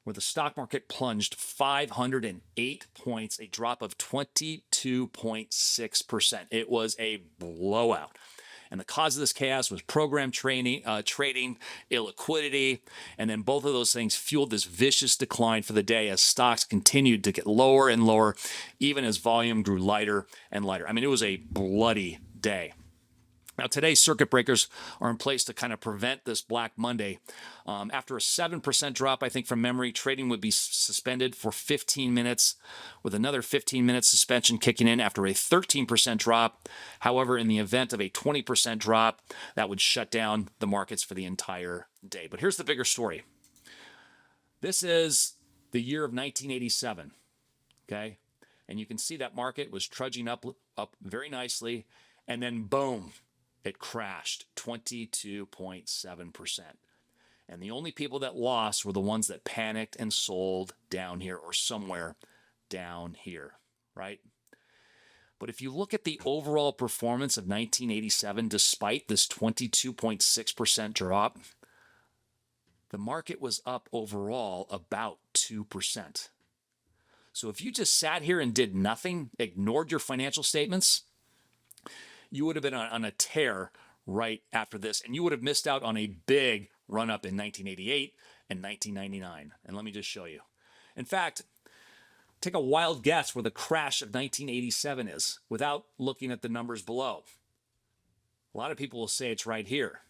where the stock market plunged 508 points, a drop of 22.6%. It was a blowout. And the cause of this chaos was program trading, illiquidity, and then both of those things fueled this vicious decline for the day as stocks continued to get lower and lower, even as volume grew lighter and lighter. I mean, it was a bloody day. Now, today, circuit breakers are in place to kind of prevent this Black Monday. After a 7% drop, I think from memory, trading would be suspended for 15 minutes, with another 15-minute suspension kicking in after a 13% drop. However, in the event of a 20% drop, that would shut down the markets for the entire day. But here's the bigger story. This is the year of 1987, okay? And you can see that market was trudging up very nicely, and then boom, it crashed 22.7%. And the only people that lost were the ones that panicked and sold down here or somewhere down here, right? But if you look at the overall performance of 1987, despite this 22.6% drop, the market was up overall about 2%. So if you just sat here and did nothing, ignored your financial statements, you would have been on a tear right after this, and you would have missed out on a big run up in 1988 and 1999. And let me just show you. In fact, take a wild guess where the crash of 1987 is without looking at the numbers below. A lot of people will say it's right here,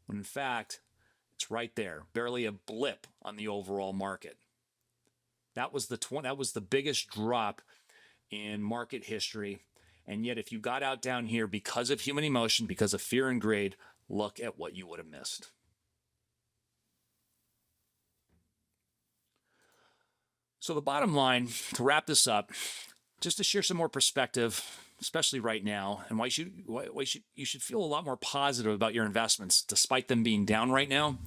when in fact, it's right there, barely a blip on the overall market. That was the biggest drop in market history. And yet, if you got out down here because of human emotion, because of fear and greed, look at what you would have missed. So the bottom line, to wrap this up, just to share some more perspective, especially right now, and why you should feel a lot more positive about your investments, despite them being down right now.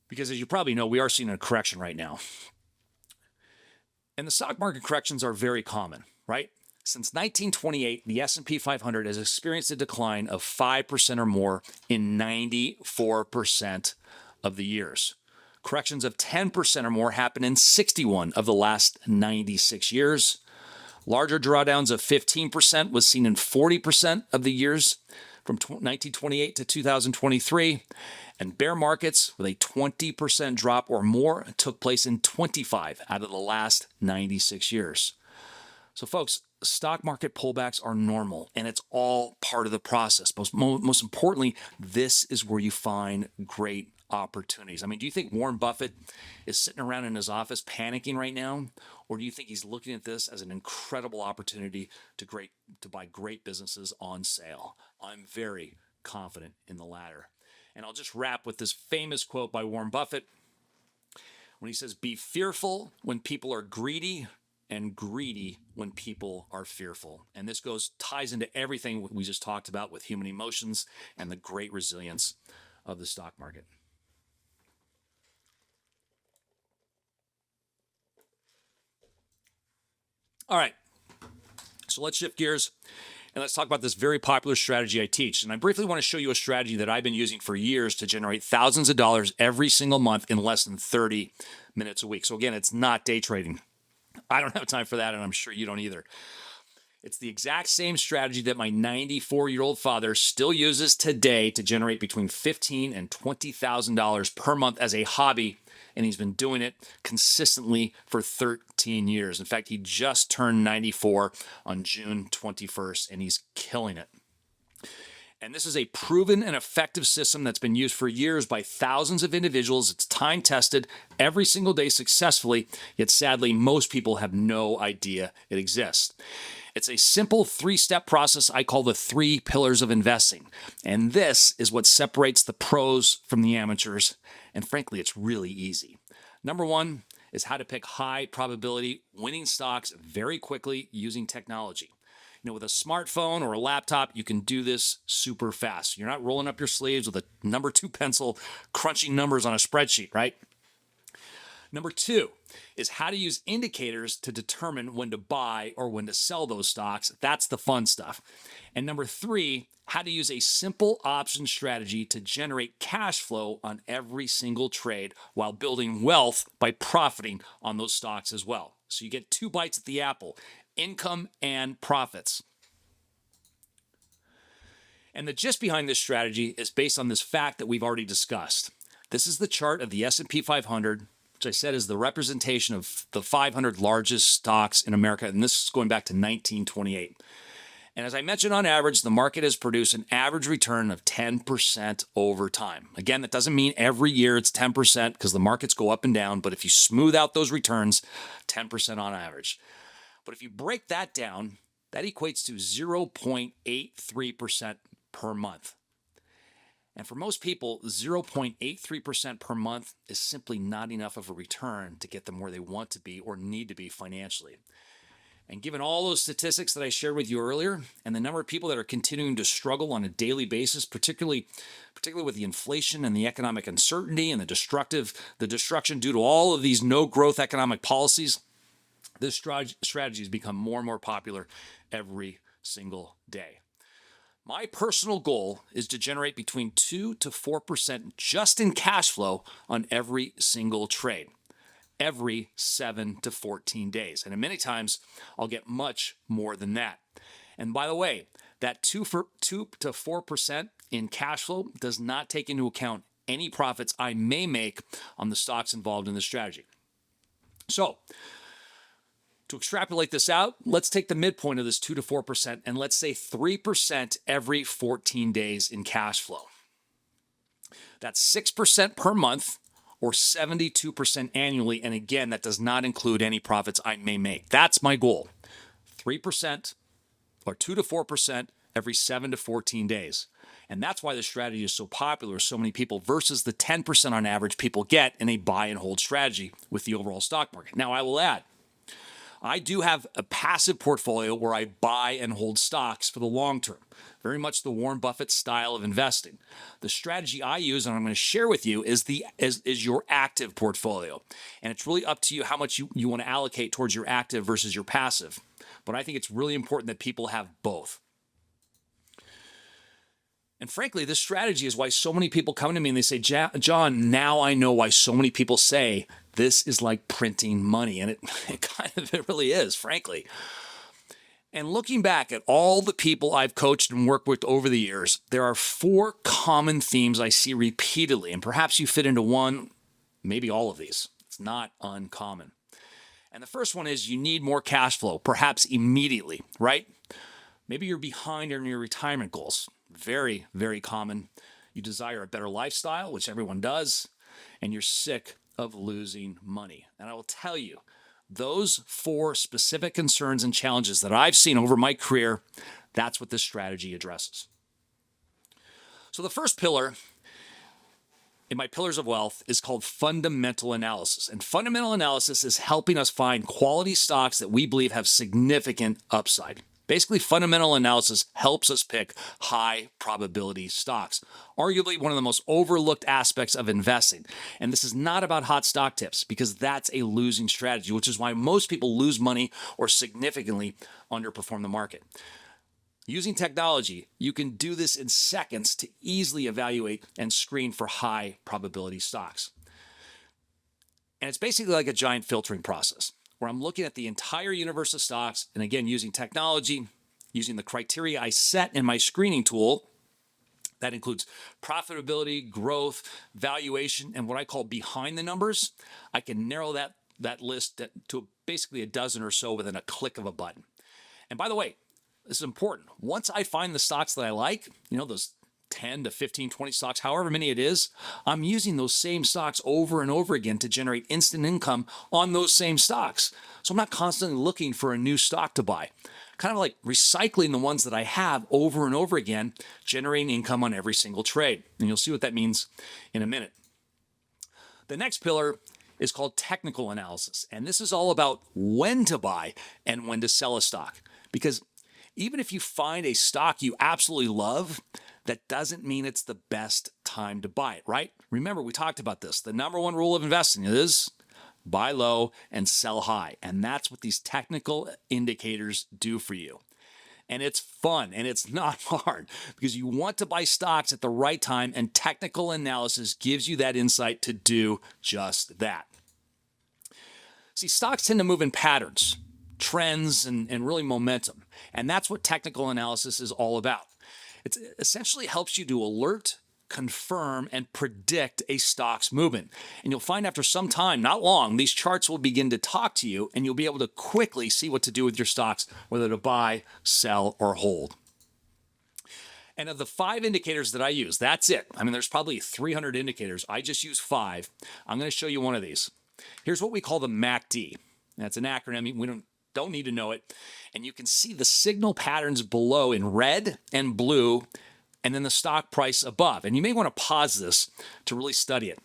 Because as you probably know, we are seeing a correction right now. And the stock market corrections are very common, right? Since 1928, the S&P 500 has experienced a decline of 5% or more in 94% of the years. Corrections of 10% or more happen in 61 of the last 96 years. Larger drawdowns of 15% was seen in 40% of the years from 1928 to 2023. And bear markets with a 20% drop or more took place in 25 out of the last 96 years. So folks, stock market pullbacks are normal, and it's all part of the process. Most importantly, this is where you find great opportunities. I mean, do you think Warren Buffett is sitting around in his office panicking right now? Or do you think he's looking at this as an incredible opportunity to buy great businesses on sale? I'm very confident in the latter. And I'll just wrap with this famous quote by Warren Buffett when he says, "Be fearful when people are greedy, and greedy when people are fearful." And this ties into everything we just talked about with human emotions and the great resilience of the stock market. All right, so let's shift gears and let's talk about this very popular strategy I teach. And I briefly want to show you a strategy that I've been using for years to generate thousands of dollars every single month in less than 30 minutes a week. So again, it's not day trading. I don't have time for that, and I'm sure you don't either. It's the exact same strategy that my 94-year-old father still uses today to generate between $15,000 and $20,000 per month as a hobby, and he's been doing it consistently for 13 years. In fact, he just turned 94 on June 21st, and he's killing it. And this is a proven and effective system that's been used for years by thousands of individuals. It's time-tested every single day successfully, yet sadly, most people have no idea it exists. It's a simple 3-step process I call the 3 pillars of investing. And this is what separates the pros from the amateurs. And frankly, it's really easy. Number 1 is how to pick high probability winning stocks very quickly using technology. With a smartphone or a laptop, you can do this super fast. You're not rolling up your sleeves with a number 2 pencil, crunching numbers on a spreadsheet, right? Number 2 is how to use indicators to determine when to buy or when to sell those stocks. That's the fun stuff. And number 3, how to use a simple option strategy to generate cash flow on every single trade while building wealth by profiting on those stocks as well. So you get 2 bites at the apple, income and profits. And the gist behind this strategy is based on this fact that we've already discussed. This is the chart of the S&P 500, which I said is the representation of the 500 largest stocks in America, and this is going back to 1928. And as I mentioned, on average, the market has produced an average return of 10% over time. Again, that doesn't mean every year it's 10% because the markets go up and down, but if you smooth out those returns, 10% on average. But if you break that down, that equates to 0.83% per month. And for most people, 0.83% per month is simply not enough of a return to get them where they want to be or need to be financially. And given all those statistics that I shared with you earlier, and the number of people that are continuing to struggle on a daily basis, particularly with the inflation and the economic uncertainty and the destruction due to all of these no-growth economic policies, this strategy has become more and more popular every single day. My personal goal is to generate between 2 to 4% just in cash flow on every single trade, every 7 to 14 days. And many times I'll get much more than that. And by the way, that 2 to 4% in cash flow does not take into account any profits I may make on the stocks involved in the strategy. So, to extrapolate this out, let's take the midpoint of this 2 to 4% and let's say 3% every 14 days in cash flow. That's 6% per month or 72% annually. And again, that does not include any profits I may make. That's my goal. 3% or 2 to 4% every 7 to 14 days. And that's why the strategy is so popular with so many people versus the 10% on average people get in a buy and hold strategy with the overall stock market. Now, I will add, I do have a passive portfolio where I buy and hold stocks for the long term, very much the Warren Buffett style of investing. The strategy I use, and I'm going to share with you, is your active portfolio. And it's really up to you how much you want to allocate towards your active versus your passive. But I think it's really important that people have both. And frankly, this strategy is why so many people come to me and they say, John, now I know why so many people say this is like printing money. And it really is, frankly. And looking back at all the people I've coached and worked with over the years, there are 4 common themes I see repeatedly. And perhaps you fit into one, maybe all of these. It's not uncommon. And the first one is you need more cash flow, perhaps immediately, right? Maybe you're behind on your retirement goals. Very, very common. You desire a better lifestyle, which everyone does, and you're sick of losing money. And I will tell you, those 4 specific concerns and challenges that I've seen over my career, that's what this strategy addresses. So the first pillar in my pillars of wealth is called fundamental analysis. And fundamental analysis is helping us find quality stocks that we believe have significant upside. Basically, fundamental analysis helps us pick high probability stocks, arguably one of the most overlooked aspects of investing. And this is not about hot stock tips because that's a losing strategy, which is why most people lose money or significantly underperform the market. Using technology, you can do this in seconds to easily evaluate and screen for high probability stocks. And it's basically like a giant filtering process, where I'm looking at the entire universe of stocks, and again, using technology, using the criteria I set in my screening tool. That includes profitability, growth, valuation, and what I call behind the numbers. I can narrow that list to basically a dozen or so within a click of a button. And by the way, this is important. Once I find the stocks that I like, those 10 to 15, 20 stocks, however many it is, I'm using those same stocks over and over again to generate instant income on those same stocks. So I'm not constantly looking for a new stock to buy. Kind of like recycling the ones that I have over and over again, generating income on every single trade. And you'll see what that means in a minute. The next pillar is called technical analysis. And this is all about when to buy and when to sell a stock. Because even if you find a stock you absolutely love, that doesn't mean it's the best time to buy it, right? Remember, we talked about this. The number one rule of investing is buy low and sell high. And that's what these technical indicators do for you. And it's fun and it's not hard because you want to buy stocks at the right time, and technical analysis gives you that insight to do just that. See, stocks tend to move in patterns, trends, and really momentum. And that's what technical analysis is all about. It essentially helps you to alert, confirm, and predict a stock's movement. And you'll find after some time, not long, these charts will begin to talk to you and you'll be able to quickly see what to do with your stocks, whether to buy, sell, or hold. And of the 5 indicators that I use, that's it. I mean, there's probably 300 indicators. I just use 5. I'm going to show you one of these. Here's what we call the MACD. That's an acronym. We don't need to know it. And you can see the signal patterns below in red and blue, and then the stock price above. And you may want to pause this to really study it.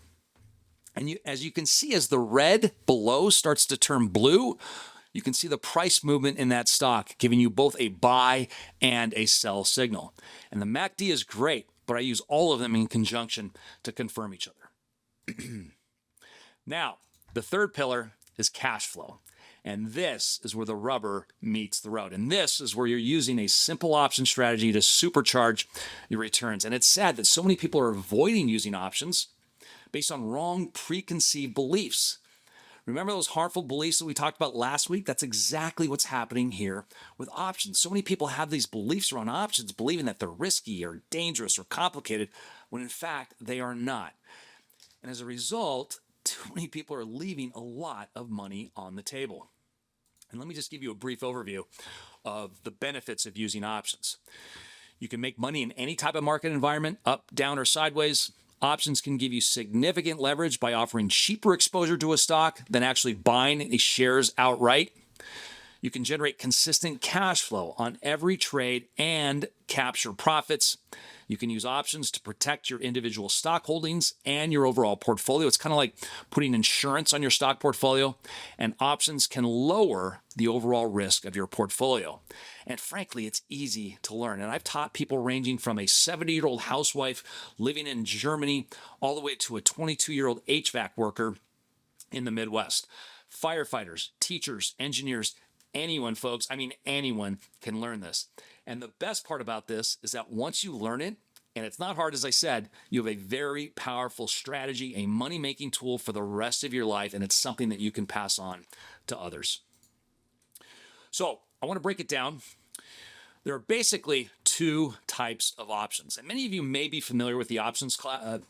And as you can see, as the red below starts to turn blue, you can see the price movement in that stock, giving you both a buy and a sell signal. And the MACD is great, but I use all of them in conjunction to confirm each other. Now, the third pillar is cash flow. And this is where the rubber meets the road. And this is where you're using a simple option strategy to supercharge your returns. And it's sad that so many people are avoiding using options based on wrong preconceived beliefs. Remember those harmful beliefs that we talked about last week? That's exactly what's happening here with options. So many people have these beliefs around options, believing that they're risky or dangerous or complicated, when in fact they are not. And as a result, too many people are leaving a lot of money on the table. And let me just give you a brief overview of the benefits of using options. You can make money in any type of market environment, up, down, or sideways. Options can give you significant leverage by offering cheaper exposure to a stock than actually buying the shares outright. You can generate consistent cash flow on every trade and capture profits. You can use options to protect your individual stock holdings and your overall portfolio. It's kind of like putting insurance on your stock portfolio, and options can lower the overall risk of your portfolio. And frankly, it's easy to learn. And I've taught people ranging from a 70-year-old housewife living in Germany all the way to a 22-year-old HVAC worker in the Midwest. Firefighters, teachers, engineers, anyone, folks, I mean anyone can learn this. And the best part about this is that once you learn it, and it's not hard, as I said, you have a very powerful strategy, a money-making tool for the rest of your life, and it's something that you can pass on to others. So I want to break it down. There are basically two types of options, and many of you may be familiar with the options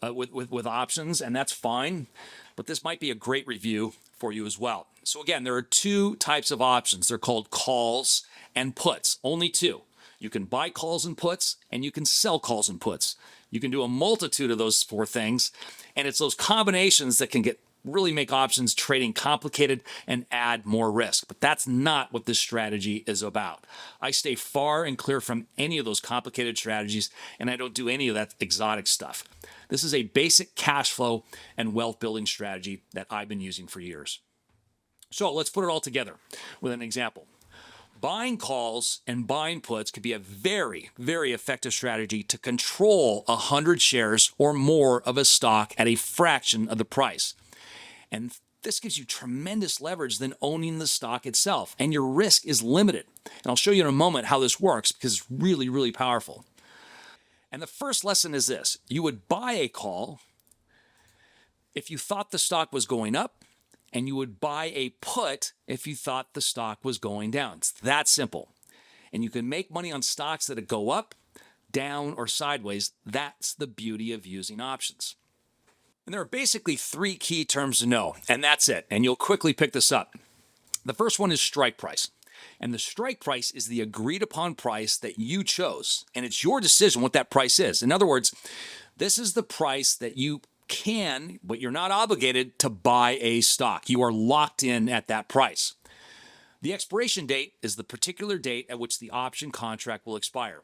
with options, and that's fine. But this might be a great review for you as well. So again, there are two types of options. They're called calls and puts. Only two. You can buy calls and puts, and you can sell calls and puts. You can do a multitude of those four things, and it's those combinations that can really make options trading complicated and add more risk. But that's not what this strategy is about. I stay far and clear from any of those complicated strategies, and I don't do any of that exotic stuff. This is a basic cash flow and wealth building strategy that I've been using for years. So let's put it all together with an example. Buying calls and buying puts could be a very, very effective strategy to control 100 shares or more of a stock at a fraction of the price. And this gives you tremendous leverage than owning the stock itself, and your risk is limited. And I'll show you in a moment how this works because it's really, really powerful. And the first lesson is this. You would buy a call if you thought the stock was going up, and you would buy a put if you thought the stock was going down. It's that simple. And you can make money on stocks that go up, down, or sideways. That's the beauty of using options. And there are basically three key terms to know, and that's it. And you'll quickly pick this up. The first one is strike price. And the strike price is the agreed upon price that you chose. And it's your decision what that price is. In other words, this is the price that you can, but you're not obligated to buy a stock. You are locked in at that price. The expiration date is the particular date at which the option contract will expire.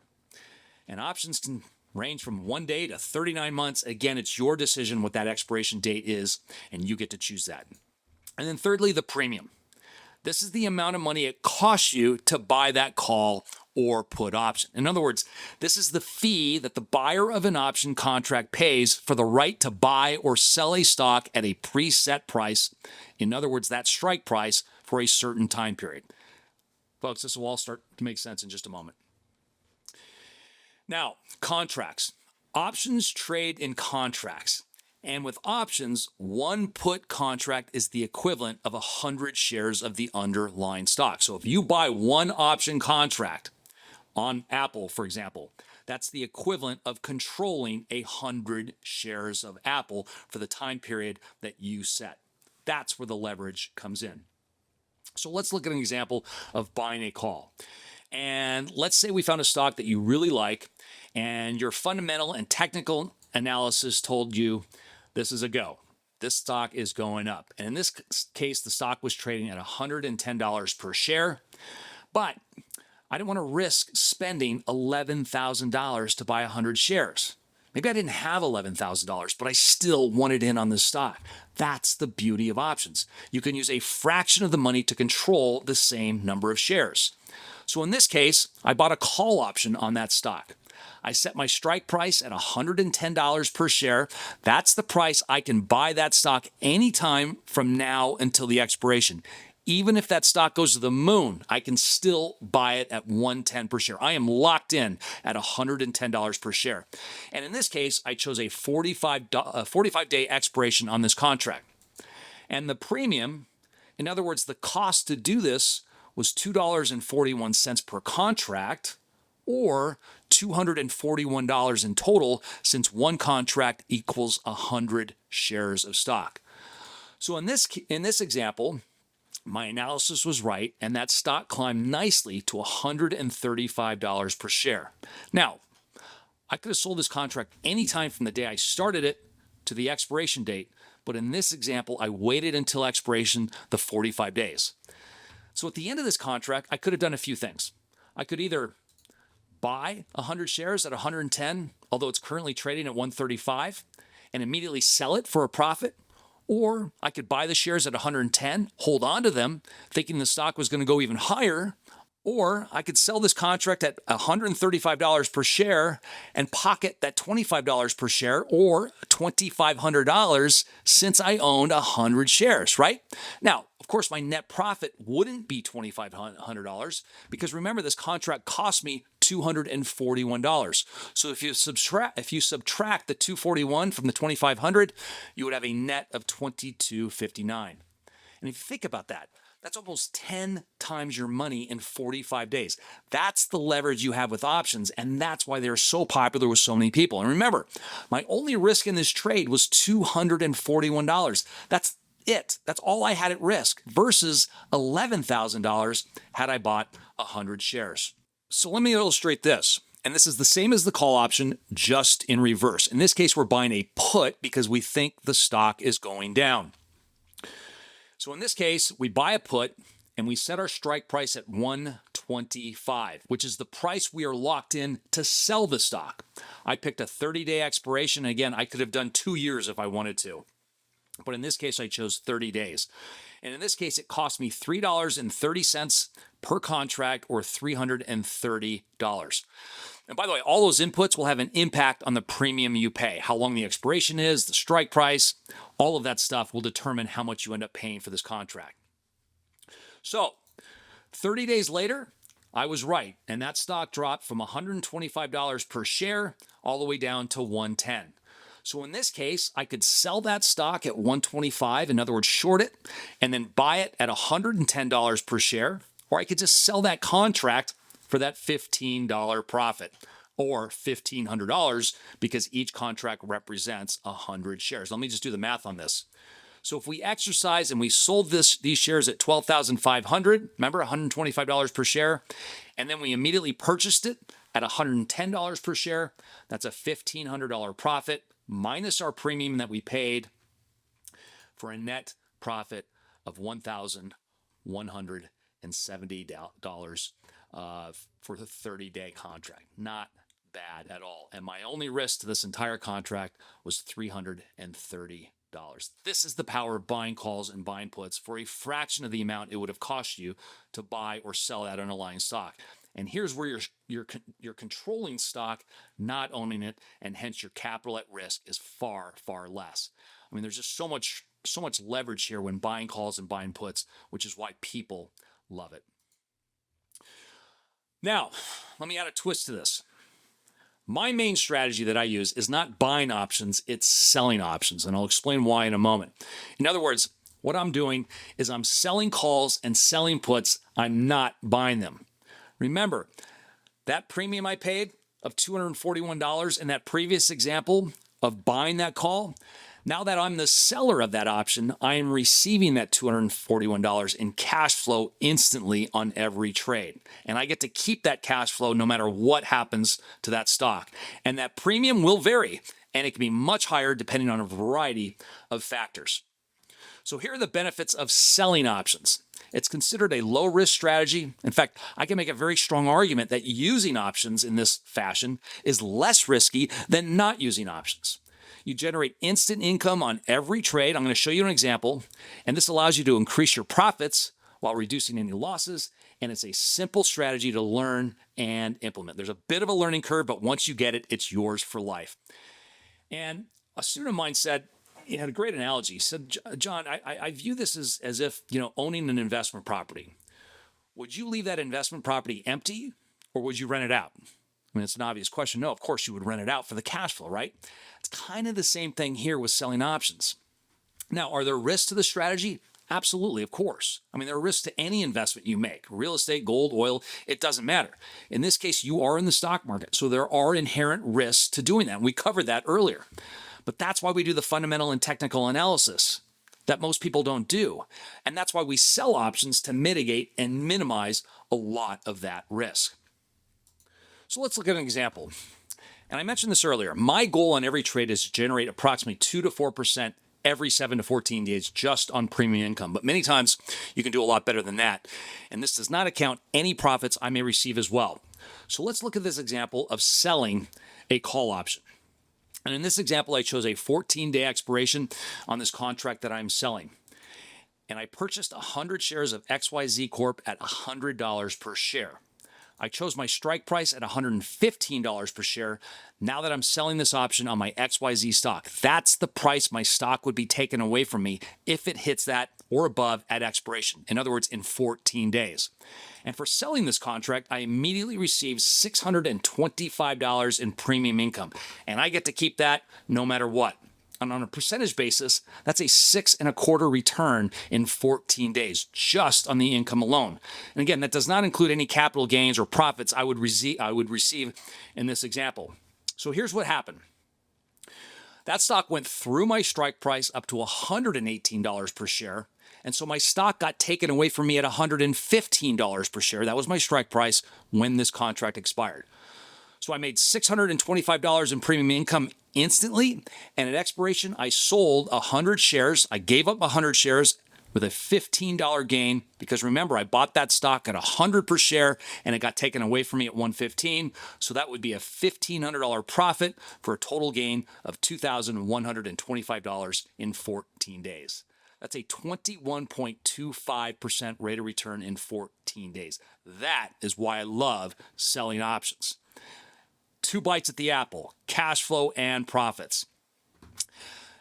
And options can range from 1 day to 39 months. Again, it's your decision what that expiration date is, and you get to choose that. And then thirdly, the premium. This is the amount of money it costs you to buy that call or put option. In other words, this is the fee that the buyer of an option contract pays for the right to buy or sell a stock at a preset price. In other words, that strike price for a certain time period. Folks, this will all start to make sense in just a moment. Now, contracts. Options trade in contracts. And with options, one put contract is the equivalent of 100 shares of the underlying stock. So if you buy one option contract on Apple, for example, that's the equivalent of controlling 100 shares of Apple for the time period that you set. That's where the leverage comes in. So let's look at an example of buying a call. And let's say we found a stock that you really like, and your fundamental and technical analysis told you this is a go. This stock is going up. And in this case, the stock was trading at $110 per share. But I didn't want to risk spending $11,000 to buy 100 shares. Maybe I didn't have $11,000, but I still wanted in on this stock. That's the beauty of options. You can use a fraction of the money to control the same number of shares. So in this case, I bought a call option on that stock. I set my strike price at $110 per share. That's the price I can buy that stock anytime from now until the expiration. Even if that stock goes to the moon, I can still buy it at $110 per share. I am locked in at $110 per share. And in this case, I chose a 45-day expiration on this contract. And the premium In other words, the cost to do this was $2.41 per contract, or $241 in total, since one contract equals 100 shares of stock. So in this example, my analysis was right, and that stock climbed nicely to $135 per share. Now, I could have sold this contract anytime from the day I started it to the expiration date, but in this example, I waited until expiration, the 45 days. So at the end of this contract, I could have done a few things. I could either buy 100 shares at 110, although it's currently trading at 135, and immediately sell it for a profit. Or I could buy the shares at 110, hold on to them, thinking the stock was going to go even higher. Or I could sell this contract at $135 per share and pocket that $25 per share, or $2,500, since I owned 100 shares, right? Now, of course, my net profit wouldn't be $2,500 because remember, this contract cost me $241. So if you subtract the 241 from the 2,500, you would have a net of $2,259. And if you think about that, that's almost 10 times your money in 45 days. That's the leverage you have with options, and that's why they're so popular with so many people. And remember, my only risk in this trade was $241. That's it. That's all I had at risk, versus $11,000 had I bought 100 shares. So let me illustrate this. And this is the same as the call option, just in reverse. In this case, we're buying a put because we think the stock is going down. So in this case, we buy a put and we set our strike price at 125, which is the price we are locked in to sell the stock. I picked a 30-day expiration. Again, I could have done 2 years if I wanted to. But in this case, I chose 30 days. And in this case, it cost me $3.30 per contract, or $330. And by the way, all those inputs will have an impact on the premium you pay. How long the expiration is, the strike price, all of that stuff will determine how much you end up paying for this contract. So 30 days later, I was right, and that stock dropped from $125 per share all the way down to $110. So in this case, I could sell that stock at $125, in other words, short it, and then buy it at $110 per share, or I could just sell that contract for that $15 profit, or $1,500, because each contract represents 100 shares. Let me just do the math on this. So if we exercise and we sold these shares at $12,500, remember, $125 per share, and then we immediately purchased it at $110 per share, that's a $1,500 profit, minus our premium that we paid, for a net profit of $1,170 for the 30-day contract. Not bad at all. And my only risk to this entire contract was $330. This is the power of buying calls and buying puts for a fraction of the amount it would have cost you to buy or sell that underlying stock. And here's where you're controlling stock, not owning it, and hence your capital at risk is far, far less. I mean, there's just so much leverage here when buying calls and buying puts, which is why people love it. Now, let me add a twist to this. My main strategy that I use is not buying options, it's selling options, and I'll explain why in a moment. In other words, what I'm doing is I'm selling calls and selling puts. I'm not buying them. Remember, that premium I paid of $241 in that previous example of buying that call, now that I'm the seller of that option, I am receiving that $241 in cash flow instantly on every trade. And I get to keep that cash flow no matter what happens to that stock. And that premium will vary, and it can be much higher depending on a variety of factors. So here are the benefits of selling options. It's considered a low-risk strategy. In fact, I can make a very strong argument that using options in this fashion is less risky than not using options. You generate instant income on every trade. I'm going to show you an example, and this allows you to increase your profits while reducing any losses, and it's a simple strategy to learn and implement. There's a bit of a learning curve, but once you get it, it's yours for life. And a student of mine said, he had a great analogy. He said, John, I view this as if, owning an investment property. Would you leave that investment property empty, or would you rent it out? I mean, it's an obvious question. No, of course you would rent it out for the cash flow, right? It's kind of the same thing here with selling options. Now, are there risks to the strategy? Absolutely, of course. I mean, there are risks to any investment you make. Real estate, gold, oil, it doesn't matter. In this case, you are in the stock market, so there are inherent risks to doing that. We covered that earlier. But that's why we do the fundamental and technical analysis that most people don't do. And that's why we sell options to mitigate and minimize a lot of that risk. So let's look at an example. And I mentioned this earlier. My goal on every trade is to generate approximately 2 to 4% every 7 to 14 days just on premium income. But many times you can do a lot better than that. And this does not account any profits I may receive as well. So let's look at this example of selling a call option. And in this example, I chose a 14-day expiration on this contract that I'm selling. And I purchased 100 shares of XYZ Corp at $100 per share. I chose my strike price at $115 per share. Now that I'm selling this option on my XYZ stock, that's the price my stock would be taken away from me if it hits that or above at expiration. In other words, in 14 days. And for selling this contract, I immediately received $625 in premium income. And I get to keep that no matter what. And on a percentage basis, that's a 6.25% return in 14 days, just on the income alone. And again, that does not include any capital gains or profits I would receive in this example. So here's what happened. That stock went through my strike price up to $118 per share. And so my stock got taken away from me at $115 per share. That was my strike price when this contract expired. So I made $625 in premium income instantly, and at expiration, I sold 100 shares. I gave up 100 shares with a $15 gain because remember, I bought that stock at $100 per share, and it got taken away from me at $115. So that would be a $1,500 profit for a total gain of $2,125 in 14 days. That's a 21.25% rate of return in 14 days. That is why I love selling options. 2 bites at the apple, cash flow and profits.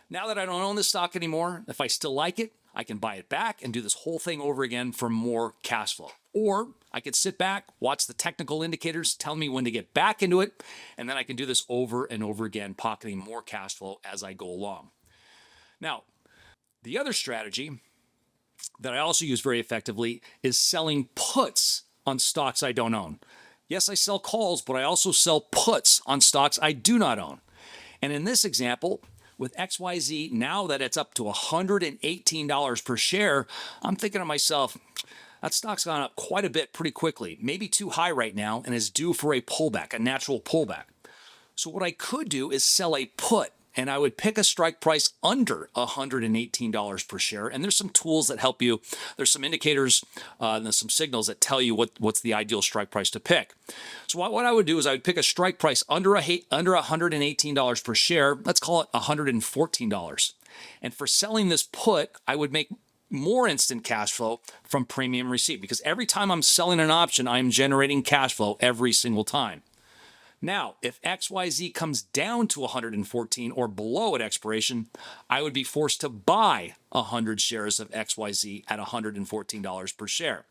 Now that I don't own this stock anymore, if I still like it, I can buy it back and do this whole thing over again for more cash flow. Or I could sit back, watch the technical indicators, tell me when to get back into it, and then I can do this over and over again, pocketing more cash flow as I go along. Now, the other strategy that I also use very effectively is selling puts on stocks I don't own. Yes, I sell calls, but I also sell puts on stocks I do not own. And in this example, with XYZ, now that it's up to $118 per share, I'm thinking to myself, that stock's gone up quite a bit pretty quickly, maybe too high right now, and is due for a pullback, a natural pullback. So what I could do is sell a put, and I would pick a strike price under $118 per share. And there's some tools that help you. There's some indicators and there's some signals that tell you what's the ideal strike price to pick. So what I would do is I would pick a strike price under $118 per share. Let's call it $114. And for selling this put, I would make more instant cash flow from premium receipt because every time I'm selling an option, I'm generating cash flow every single time. Now, if XYZ comes down to 114 or below at expiration, I would be forced to buy 100 shares of XYZ at $114 per share.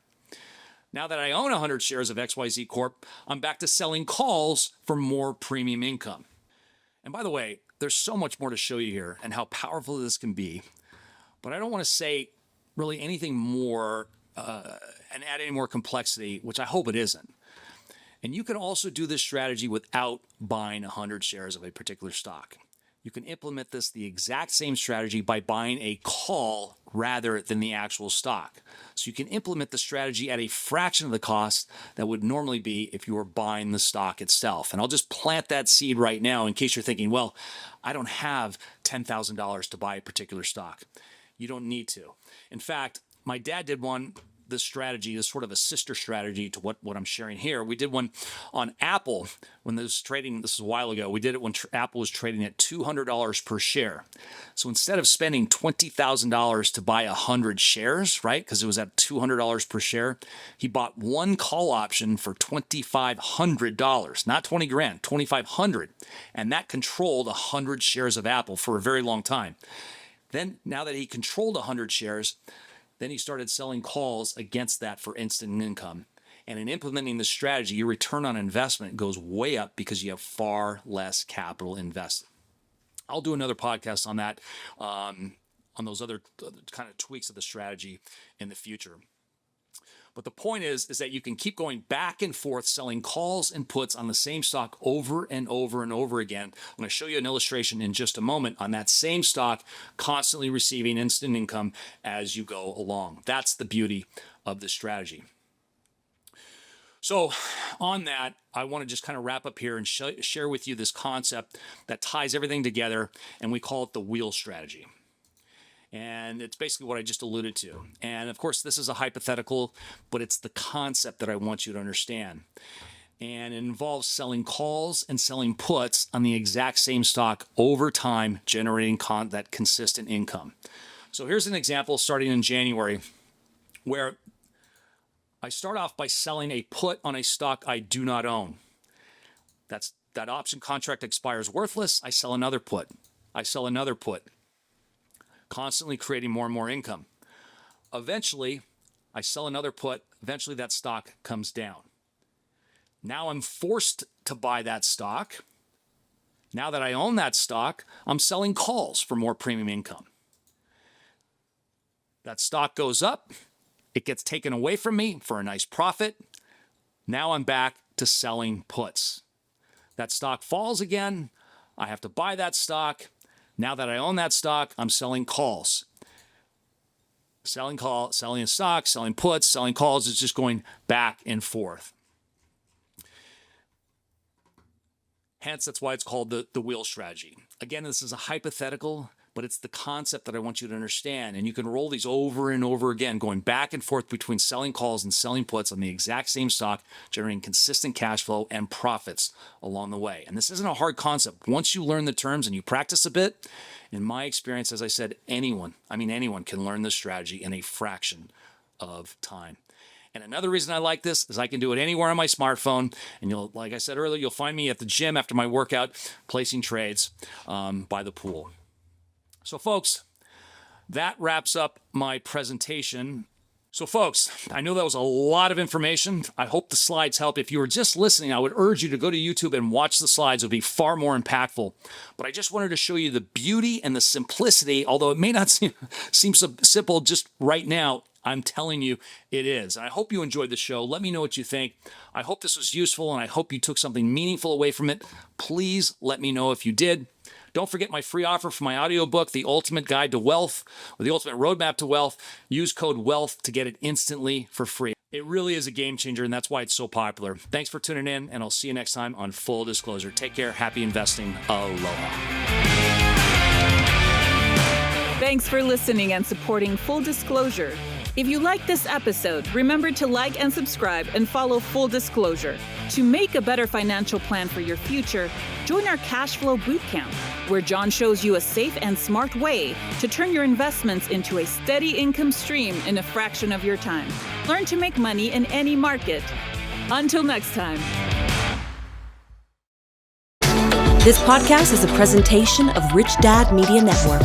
Now that I own 100 shares of XYZ Corp, I'm back to selling calls for more premium income. And by the way, there's so much more to show you here and how powerful this can be, but I don't want to say really anything more and add any more complexity, which I hope it isn't. And you can also do this strategy without buying 100 shares of a particular stock. You can implement the exact same strategy by buying a call rather than the actual stock. So you can implement the strategy at a fraction of the cost that would normally be if you were buying the stock itself. And I'll just plant that seed right now in case you're thinking, well, I don't have $10,000 to buy a particular stock. You don't need to. In fact, my dad did this strategy is sort of a sister strategy to what I'm sharing here. We did one on Apple when this was trading, this was a while ago. We did it when Apple was trading at $200 per share. So instead of spending $20,000 to buy 100 shares, right, because it was at $200 per share, he bought one call option for $2,500, not 20 grand, 2,500. And that controlled 100 shares of Apple for a very long time. Then, now that he controlled 100 shares, then he started selling calls against that for instant income. And in implementing this strategy, your return on investment goes way up because you have far less capital invested. I'll do another podcast on that those other kind of tweaks of the strategy in the future. But the point is that you can keep going back and forth selling calls and puts on the same stock over and over and over again. I'm going to show you an illustration in just a moment on that same stock, constantly receiving instant income as you go along. That's the beauty of this strategy. So on that, I want to just kind of wrap up here and share with you this concept that ties everything together, and we call it the wheel strategy. And it's basically what I just alluded to. And of course, this is a hypothetical, but it's the concept that I want you to understand. And it involves selling calls and selling puts on the exact same stock over time, generating that consistent income. So here's an example starting in January where I start off by selling a put on a stock I do not own. That option contract expires worthless. I sell another put. I sell another put, constantly creating more and more income. Eventually, I sell another put. Eventually, that stock comes down. Now I'm forced to buy that stock. Now that I own that stock, I'm selling calls for more premium income. That stock goes up. It gets taken away from me for a nice profit. Now I'm back to selling puts. That stock falls again. I have to buy that stock. Now that I own that stock, I'm selling calls. Selling a stock, selling puts, selling calls. It's just going back and forth. Hence, that's why it's called the wheel strategy. Again, this is a hypothetical, but it's the concept that I want you to understand. And you can roll these over and over again, going back and forth between selling calls and selling puts on the exact same stock, generating consistent cash flow and profits along the way. And this isn't a hard concept. Once you learn the terms and you practice a bit, in my experience, as I said, anyone can learn this strategy in a fraction of time. And another reason I like this is I can do it anywhere on my smartphone. And like I said earlier, you'll find me at the gym after my workout, placing trades by the pool. So folks, that wraps up my presentation. So folks, I know that was a lot of information. I hope the slides help. If you were just listening, I would urge you to go to YouTube and watch the slides. It would be far more impactful. But I just wanted to show you the beauty and the simplicity, although it may not seem so simple just right now. I'm telling you, it is. I hope you enjoyed the show. Let me know what you think. I hope this was useful, and I hope you took something meaningful away from it. Please let me know if you did. Don't forget my free offer for my audiobook, The Ultimate Guide to Wealth, or The Ultimate Roadmap to Wealth. Use code WEALTH to get it instantly for free. It really is a game changer, and that's why it's so popular. Thanks for tuning in, and I'll see you next time on Full Disclosure. Take care. Happy investing. Aloha. Thanks for listening and supporting Full Disclosure. If you like this episode, remember to like and subscribe and follow Full Disclosure. To make a better financial plan for your future, join our Cash Flow Bootcamp, where John shows you a safe and smart way to turn your investments into a steady income stream in a fraction of your time. Learn to make money in any market. Until next time. This podcast is a presentation of Rich Dad Media Network.